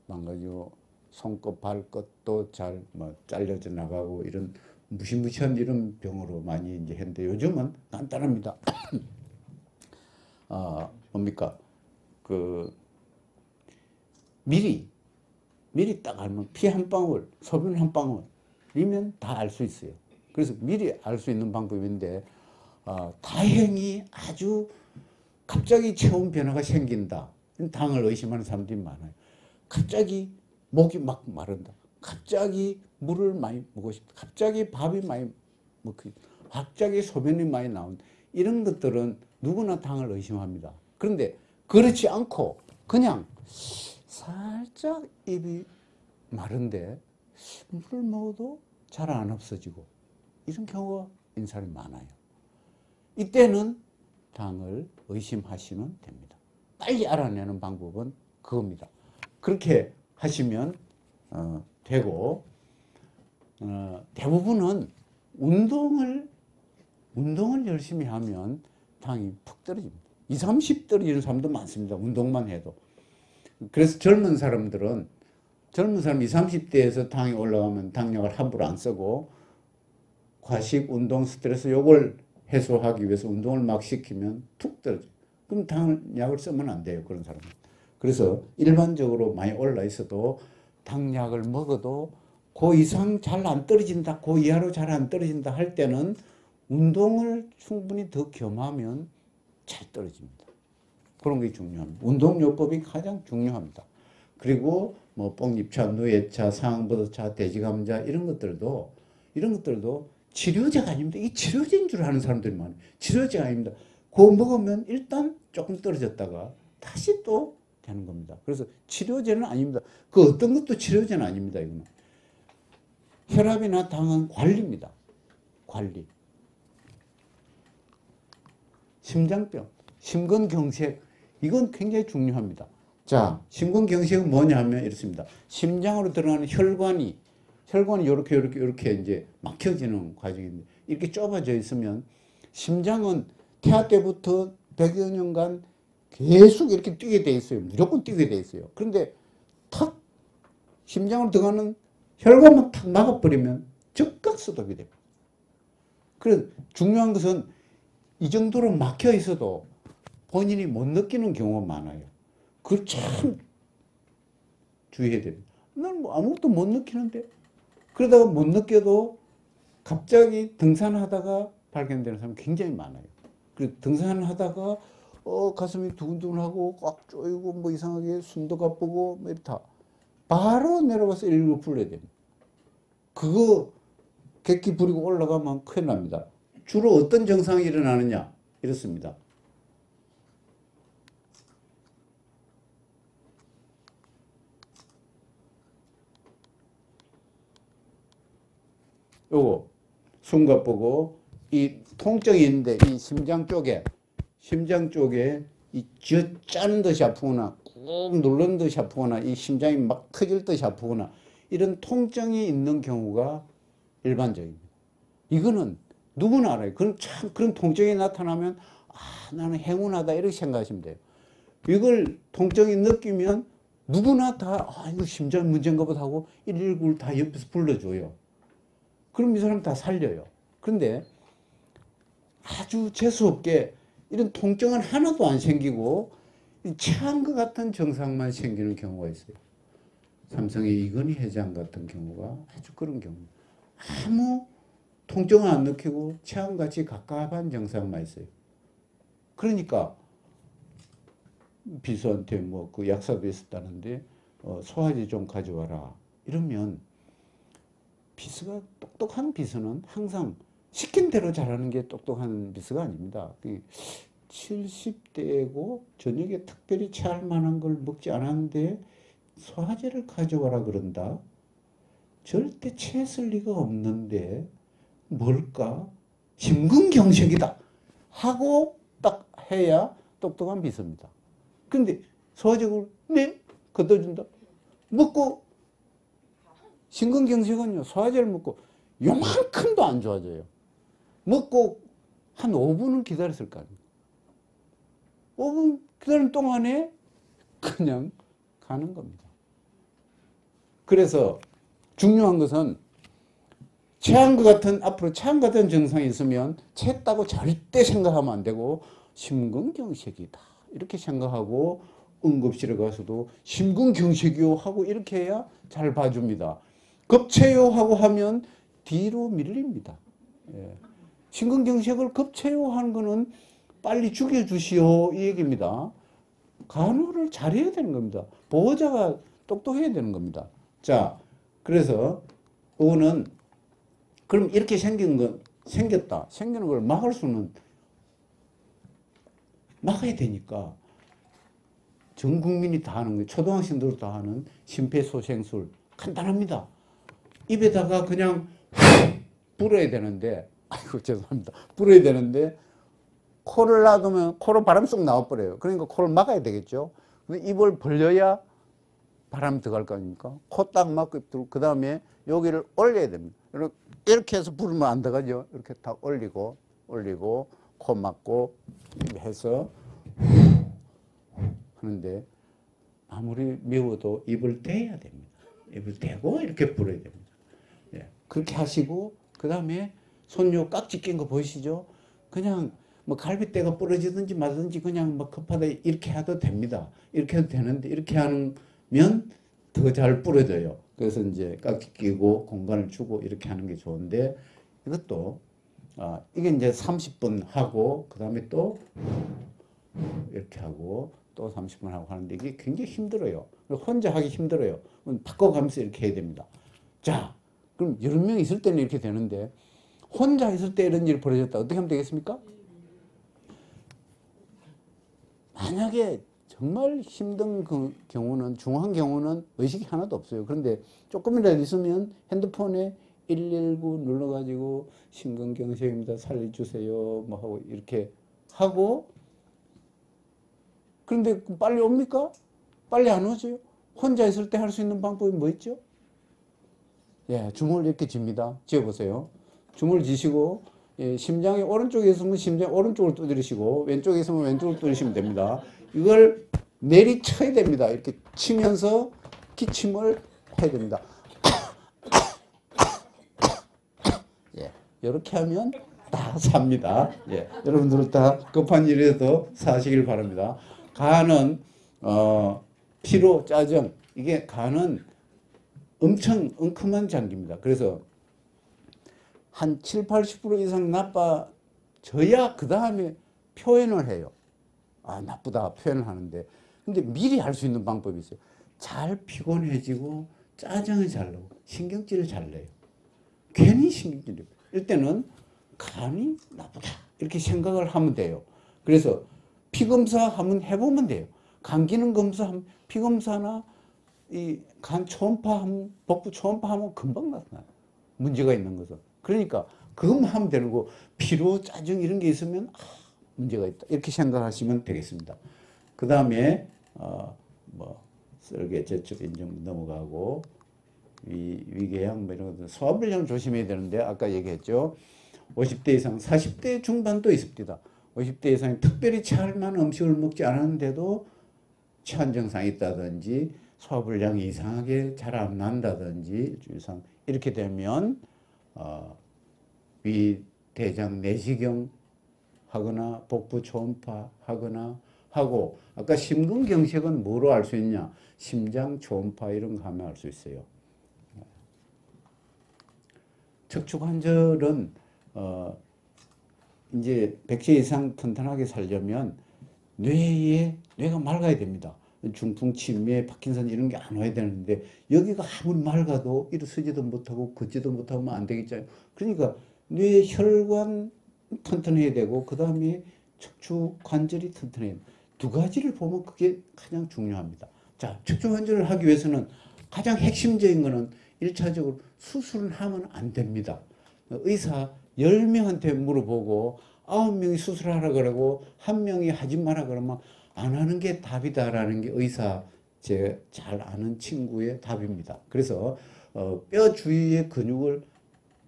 망가지고 손끝 발끝도 잘 뭐 잘려져 나가고 이런 무시무시한 이런 병으로 많이 이제 했는데 요즘은 간단합니다. 뭡니까 미리 딱 알면 피 한 방울, 소변 한 방울이면 다 알 수 있어요. 그래서 미리 알 수 있는 방법인데 다행히 아주 갑자기 체온 변화가 생긴다. 당을 의심하는 사람들이 많아요. 갑자기 목이 막 마른다. 갑자기 물을 많이 먹고 싶다. 갑자기 밥이 많이 먹고 싶다. 갑자기 소변이 많이 나온다. 이런 것들은 누구나 당을 의심합니다. 그런데 그렇지 않고 그냥 살짝 입이 마른데 물을 먹어도 잘 안 없어지고 이런 경우가 있는 사람이 많아요. 이때는 당을 의심하시면 됩니다. 빨리 알아내는 방법은 그겁니다. 그렇게 하시면 되고 대부분은 운동을 열심히 하면 당이 푹 떨어집니다. 20, 30 떨어지는 사람도 많습니다. 운동만 해도. 그래서 젊은 사람 20, 30대에서 당이 올라가면 당약을 함부로 안 쓰고 과식, 운동, 스트레스 요걸 해소하기 위해서 운동을 막 시키면 툭 떨어져요. 그럼 당약을 쓰면 안 돼요. 그런 사람은. 그래서 일반적으로 많이 올라 있어도 당약을 먹어도 그 이상 잘 안 떨어진다, 그 이하로 잘 안 떨어진다 할 때는 운동을 충분히 더 겸하면 잘 떨어집니다. 그런 게 중요합니다. 운동요법이 가장 중요합니다. 그리고 뭐 뽕잎차, 누에차, 상버섯차, 돼지감자 이런 것들도 치료제가 아닙니다. 이 치료제인 줄 아는 사람들이 많아요. 치료제가 아닙니다. 그거 먹으면 일단 조금 떨어졌다가 다시 또 되는 겁니다. 그래서 치료제는 아닙니다. 그 어떤 것도 치료제는 아닙니다. 이거는. 혈압이나 당은 관리입니다. 관리. 심장병, 심근경색 이건 굉장히 중요합니다. 자, 심근경색은 뭐냐 하면 이렇습니다. 심장으로 들어가는 혈관이 이렇게 이제 막혀지는 과정인데 이렇게 좁아져 있으면 심장은 태아 때부터 100여 년간 계속 이렇게 뛰게 돼 있어요. 무조건 뛰게 돼 있어요. 그런데 탁 심장으로 들어가는 혈관만 탁 막아버리면 즉각 스톱이 됩니다. 그래서 중요한 것은 이 정도로 막혀 있어도 본인이 못 느끼는 경우가 많아요. 그걸 참 주의해야 됩니다. 난 뭐 아무것도 못 느끼는데 그러다가 못 느껴도 갑자기 등산하다가 발견되는 사람 굉장히 많아요. 그래서 등산하다가 가슴이 두근두근하고 꽉 쪼이고 뭐 이상하게 숨도 가쁘고 뭐 이렇다. 바로 내려가서 119 불러야 됩니다. 그거 객기 부리고 올라가면 큰일 납니다. 주로 어떤 증상이 일어나느냐 이렇습니다. 요거 숨갑 보고 이 통증이 있는데 이 심장 쪽에 이 쥐어짜는 듯이 아프거나 꾹 누르는 듯이 아프거나 이 심장이 막 터질 듯이 아프거나 이런 통증이 있는 경우가 일반적입니다. 이거는 누구나 알아요. 그런 통증이 나타나면 나는 행운하다 이렇게 생각하시면 돼요. 이걸 통증이 느끼면 누구나 다 이거 심장 문제인가 보다 하고 119를 다 옆에서 불러줘요. 그럼 이 사람 다 살려요. 그런데 아주 재수없게 이런 통증은 하나도 안 생기고 체한 것 같은 증상만 생기는 경우가 있어요. 삼성의 이건희 회장 같은 경우가 아주 그런 경우. 아무 통증을 안 느끼고 체한같이 갑갑한 증상만 있어요. 그러니까 비서한테 뭐 그 약사도 있었다는데 소화제 좀 가져와라 이러면 비서가 똑똑한 비서는 항상 시킨 대로 잘하는 게 똑똑한 비서가 아닙니다. 70대고 저녁에 특별히 체할 만한 걸 먹지 않았는데 소화제를 가져와라 그런다. 절대 체했을 리가 없는데 뭘까? 심근경색이다 하고 딱 해야 똑똑한 비서입니다. 근데 소화제를 네? 갖다 준다. 먹고 심근경색은요 소화제를 먹고 요만큼도 안 좋아져요. 먹고 한 5분은 기다렸을 거 아닙니까? 5분 기다리는 동안에 그냥 가는 겁니다. 그래서 중요한 것은 체한 것 같은 앞으로 체한 것 같은 증상이 있으면 체했다고 절대 생각하면 안 되고 심근경색이다 이렇게 생각하고 응급실에 가서도 심근경색이요 하고 이렇게 해야 잘 봐줍니다. 급체요 하고 하면 뒤로 밀립니다. 예. 심근경색을 급체요 하는 거는 빨리 죽여주시오 이 얘기입니다. 간호를 잘해야 되는 겁니다. 보호자가 똑똑해야 되는 겁니다. 자, 그래서 그거는 그럼 이렇게 생겼다. 생기는 걸 막을 수는 막아야 되니까 전 국민이 다 하는 거예요. 초등학생들도 다 하는 심폐소생술 간단합니다. 입에다가 그냥 불어야 되는데 아이고 죄송합니다. 불어야 되는데 코를 놔두면 코로 바람 쏙 나와버려요. 그러니까 코를 막아야 되겠죠. 근데 입을 벌려야 바람 들어갈 거 아닙니까? 코 딱 막고 그 다음에 여기를 올려야 됩니다. 이렇게 해서 불으면 안 들어가죠. 이렇게 딱 올리고 코 막고 해서 하는데 아무리 매워도 입을 대야 됩니다. 입을 대고 이렇게 불어야 됩니다. 예. 그렇게 하시고 그 다음에 손 요 깍지 낀 거 보이시죠? 그냥 뭐 갈비뼈가 부러지든지 말든지 그냥 뭐 급하다 이렇게 해도 됩니다. 이렇게 해도 되는데 이렇게 하면 더 잘 부러져요. 그래서 이제 깍지 끼고 공간을 주고 이렇게 하는 게 좋은데 이것도 이게 이제 30분 하고 그 다음에 또 이렇게 하고 또 30분 하고 하는데 이게 굉장히 힘들어요. 혼자 하기 힘들어요. 바꿔가면서 이렇게 해야 됩니다. 자, 그럼 여러 명 있을 때는 이렇게 되는데 혼자 있을 때 이런 일이 벌어졌다. 어떻게 하면 되겠습니까? 만약에 정말 힘든 그 경우는 중한 경우는 의식이 하나도 없어요. 그런데 조금이라도 있으면 핸드폰에 119 눌러가지고 심근경색입니다. 살려주세요. 뭐 하고 이렇게 하고 그런데 빨리 옵니까? 빨리 안 오죠. 혼자 있을 때 할 수 있는 방법이 뭐 있죠? 예, 주먹을 이렇게 쥡니다. 쥐어보세요. 주먹을 쥐시고 예, 심장이 오른쪽에 있으면 심장 오른쪽을 두드리시고 왼쪽에 있으면 왼쪽을 두드리시면 됩니다. 이걸 내리쳐야 됩니다. 이렇게 치면서 기침을 해야 됩니다. 예, 이렇게 하면 다 삽니다. 예, 여러분들은 다 급한 일에도 사시길 바랍니다. 간은 피로, 짜증 이게 간은 엄청 엉큼한 장기입니다. 그래서 한 7, 80% 이상 나빠져야 그 다음에 표현을 해요. 나쁘다 표현을 하는데 근데 미리 할 수 있는 방법이 있어요. 잘 피곤해지고 짜증이 잘 나고 신경질을 잘 내요. 괜히 신경질이 이럴 때는 간이 나쁘다 이렇게 생각을 하면 돼요. 그래서 피검사 한번 해보면 돼요. 간 기능 검사, 피검사나 이 간 초음파, 복부 초음파 하면 금방 나타나요. 문제가 있는 것은. 그러니까 그것만 하면 되는 거 피로, 짜증 이런 게 있으면 문제가 있다. 이렇게 생각하시면 되겠습니다. 그 다음에 뭐 썰개, 제출 인정 넘어가고 위궤양 뭐 이런 것들 소화불량 조심해야 되는데 아까 얘기했죠. 50대 이상, 40대 중반도 있습니다. 50대 이상이 특별히 체할 만한 음식을 먹지 않았는데도 체한 증상이 있다든지 소화불량이 이상하게 잘 안 난다든지 이상 이렇게 되면 위, 대장, 내시경 하거나 복부 초음파 하거나 하고 아까 심근경색은 뭐로 알 수 있냐? 심장 초음파 이런 거 하면 알 수 있어요. 척추관절은 이제 100세 이상 튼튼하게 살려면 뇌가 맑아야 됩니다. 중풍, 치매, 파킨슨 이런 게 안 와야 되는데 여기가 아무리 맑아도 일어서지도 못하고 걷지도 못하면 안 되겠잖아요. 그러니까 뇌 혈관 튼튼해야 되고 그 다음에 척추 관절이 튼튼해야 됩니다. 두 가지를 보면 그게 가장 중요합니다. 자, 척추 관절을 하기 위해서는 가장 핵심적인 거는 1차적으로 수술을 하면 안 됩니다. 의사 10명한테 물어보고 9명이 수술하라 그러고 1명이 하지 마라 그러면 안 하는 게 답이다라는 게 의사 제가 잘 아는 친구의 답입니다. 그래서 뼈 주위의 근육을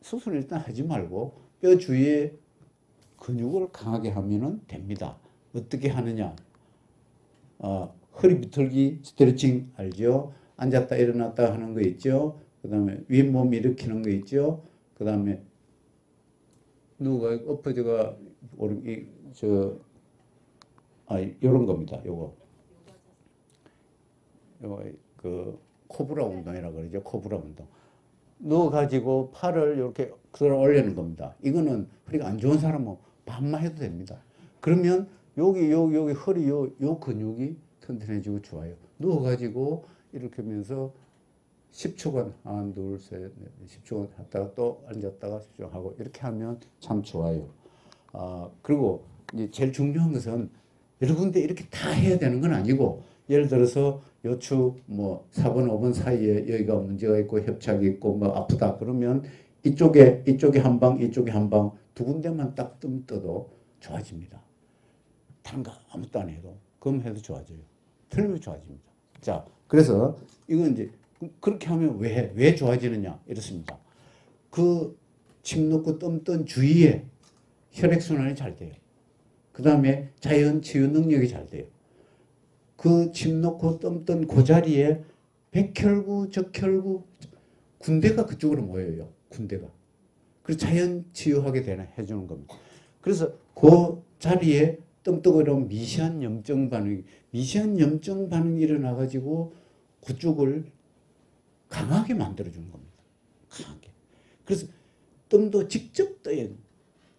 수술을 일단 하지 말고 뼈 주위의 근육을 강하게 하면 됩니다. 어떻게 하느냐? 허리 비틀기 스트레칭 알죠? 앉았다 일어났다 하는 거 있죠? 그 다음에 윗몸 일으키는 거 있죠? 그 다음에 누가 엎어져가 요런 겁니다. 요거 그 코브라 운동이라 그러죠. 코브라 운동. 누워가지고 팔을 이렇게 들어 올리는 겁니다. 이거는 허리가 안 좋은 사람은 반만 해도 됩니다. 그러면 여기 허리 요 근육이 튼튼해지고 좋아요. 누워가지고 이렇게 하면서 10초간 하나 둘 셋 넷 10초간 했다가 또 앉았다가 10초 하고 이렇게 하면 참 좋아요. 그리고 이제 제일 중요한 것은 여러 군데 이렇게 다 해야 되는 건 아니고 예를 들어서 요추 뭐 4번 5번 사이에 여기가 문제가 있고 협착이 있고 뭐 아프다 그러면 이쪽에 한 방 이쪽에 한 방 두 군데만 딱 떠도 좋아집니다. 다른 거 아무것도 안 해도 그럼 해도 좋아져요. 틀리면 좋아집니다. 자, 그래서 이건 이제 그렇게 하면 왜 좋아지느냐 이렇습니다. 그 침 놓고 뜸뜬 주위에 혈액순환이 잘 돼요. 그 다음에 자연 치유 능력이 잘 돼요. 그 침 놓고 뜸뜬 그 자리에 백혈구, 적혈구, 군대가 그쪽으로 모여요. 군대가. 그래서 자연 치유하게 해주는 겁니다. 그래서 그 자리에 뜸뜨거려 미세한 염증 반응이 일어나가지고 그쪽을 강하게 만들어주는 겁니다. 강하게. 그래서 뜸도 직접 떠야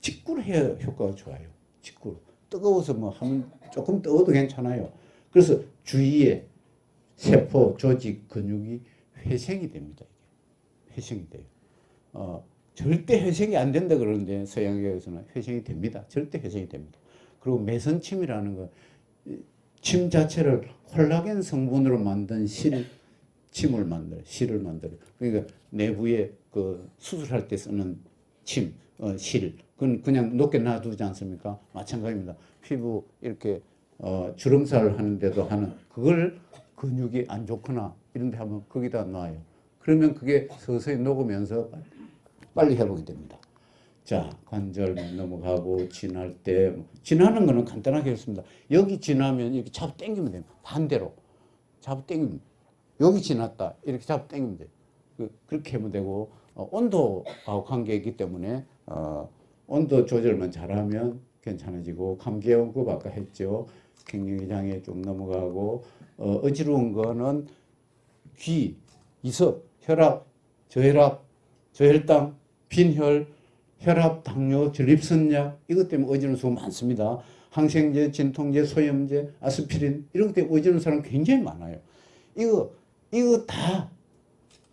직구를 해야 효과가 좋아요. 직구로. 뜨거워서 뭐 하면 조금 뜨거워도 괜찮아요. 그래서 주위에 세포, 조직, 근육이 회생이 됩니다. 이게. 회생이 돼요. 절대 회생이 안 된다 그러는데 서양계에서는 회생이 됩니다. 절대 회생이 됩니다. 그리고 메선침이라는 거, 침 자체를 콜라겐 성분으로 만든 실을 만들어요. 그러니까 내부에 그 수술할 때 쓰는 실, 그건 그냥 높게 놔두지 않습니까? 마찬가지입니다. 피부 이렇게 주름살 하는데도 하는 그걸 근육이 안 좋거나 이런 데 하면 거기다 놔요. 그러면 그게 서서히 녹으면서 빨리 회복이 됩니다. 자, 관절 넘어가고 지날 때 지나는 거는 간단하게 했습니다. 여기 지나면 이렇게 잡아 당기면 됩니다. 반대로 잡아 당기면 여기 지났다 이렇게 잡아 당기면 돼요. 그렇게 하면 되고 온도하고 관계있기 때문에 온도 조절만 잘하면 괜찮아지고 감기용급 아까 했죠. 갱년기장애 좀 넘어가고 어지러운 거는 귀, 이석, 혈압, 저혈당, 빈혈, 혈압, 당뇨, 전립선약 이것 때문에 어지러운 수가 많습니다. 항생제, 진통제, 소염제, 아스피린 이런 것 때문에 어지러운 사람 굉장히 많아요. 이거 다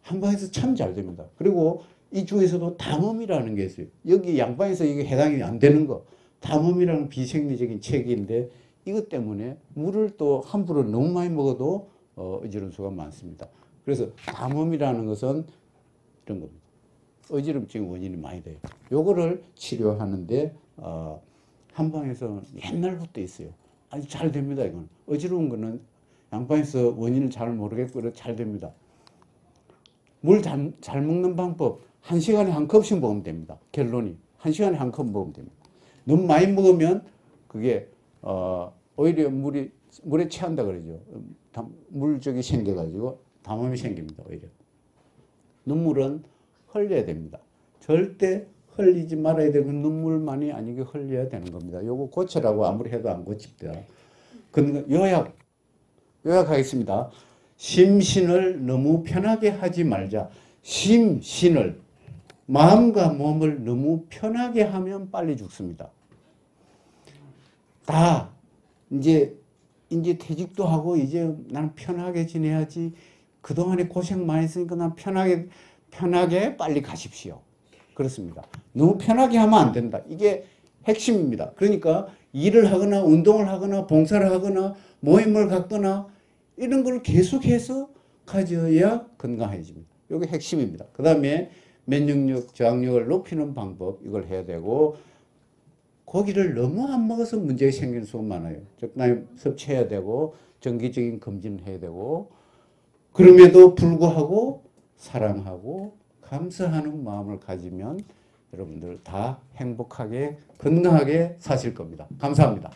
한방에서 참 잘 됩니다. 그리고 이 중에서도 담음이라는 게 있어요. 여기 양방에서 이게 해당이 안 되는 거. 담음이라는 비생리적인 책인데 이것 때문에 물을 또 함부로 너무 많이 먹어도 어지러운 수가 많습니다. 그래서 담음이라는 것은 이런 겁니다. 어지럼증 원인이 많이 돼요. 요거를 치료하는데 한방에서 옛날부터 있어요. 아주 잘 됩니다. 이건 어지러운 거는 양방에서 원인을 잘 모르겠고 잘 됩니다. 물 잘 먹는 방법 1시간에 한 컵씩 먹으면 됩니다. 결론이 1시간에 한 컵 먹으면 됩니다. 너무 많이 먹으면 그게 오히려 물에 취한다 그러죠. 물적이 생겨가지고 담음이 생깁니다. 오히려 눈물은 흘려야 됩니다. 절대 흘리지 말아야 되고 눈물만이 아니게 흘려야 되는 겁니다. 요거 고치라고 아무리 해도 안 고칩니다. 요약하겠습니다. 심신을 너무 편하게 하지 말자. 심신을 마음과 몸을 너무 편하게 하면 빨리 죽습니다. 다 이제 퇴직도 하고 이제 나는 편하게 지내야지. 그동안에 고생 많이 했으니까 난 편하게 빨리 가십시오. 그렇습니다. 너무 편하게 하면 안 된다. 이게 핵심입니다. 그러니까 일을 하거나 운동을 하거나 봉사를 하거나 모임을 갖거나 이런 걸 계속해서 가져야 건강해집니다. 이게 핵심입니다. 그 다음에 면역력, 저항력을 높이는 방법 이걸 해야 되고 고기를 너무 안 먹어서 문제가 생기는 수가 많아요. 적당히 섭취해야 되고 정기적인 검진을 해야 되고 그럼에도 불구하고 사랑하고 감사하는 마음을 가지면 여러분들 다 행복하게 건강하게 사실 겁니다. 감사합니다.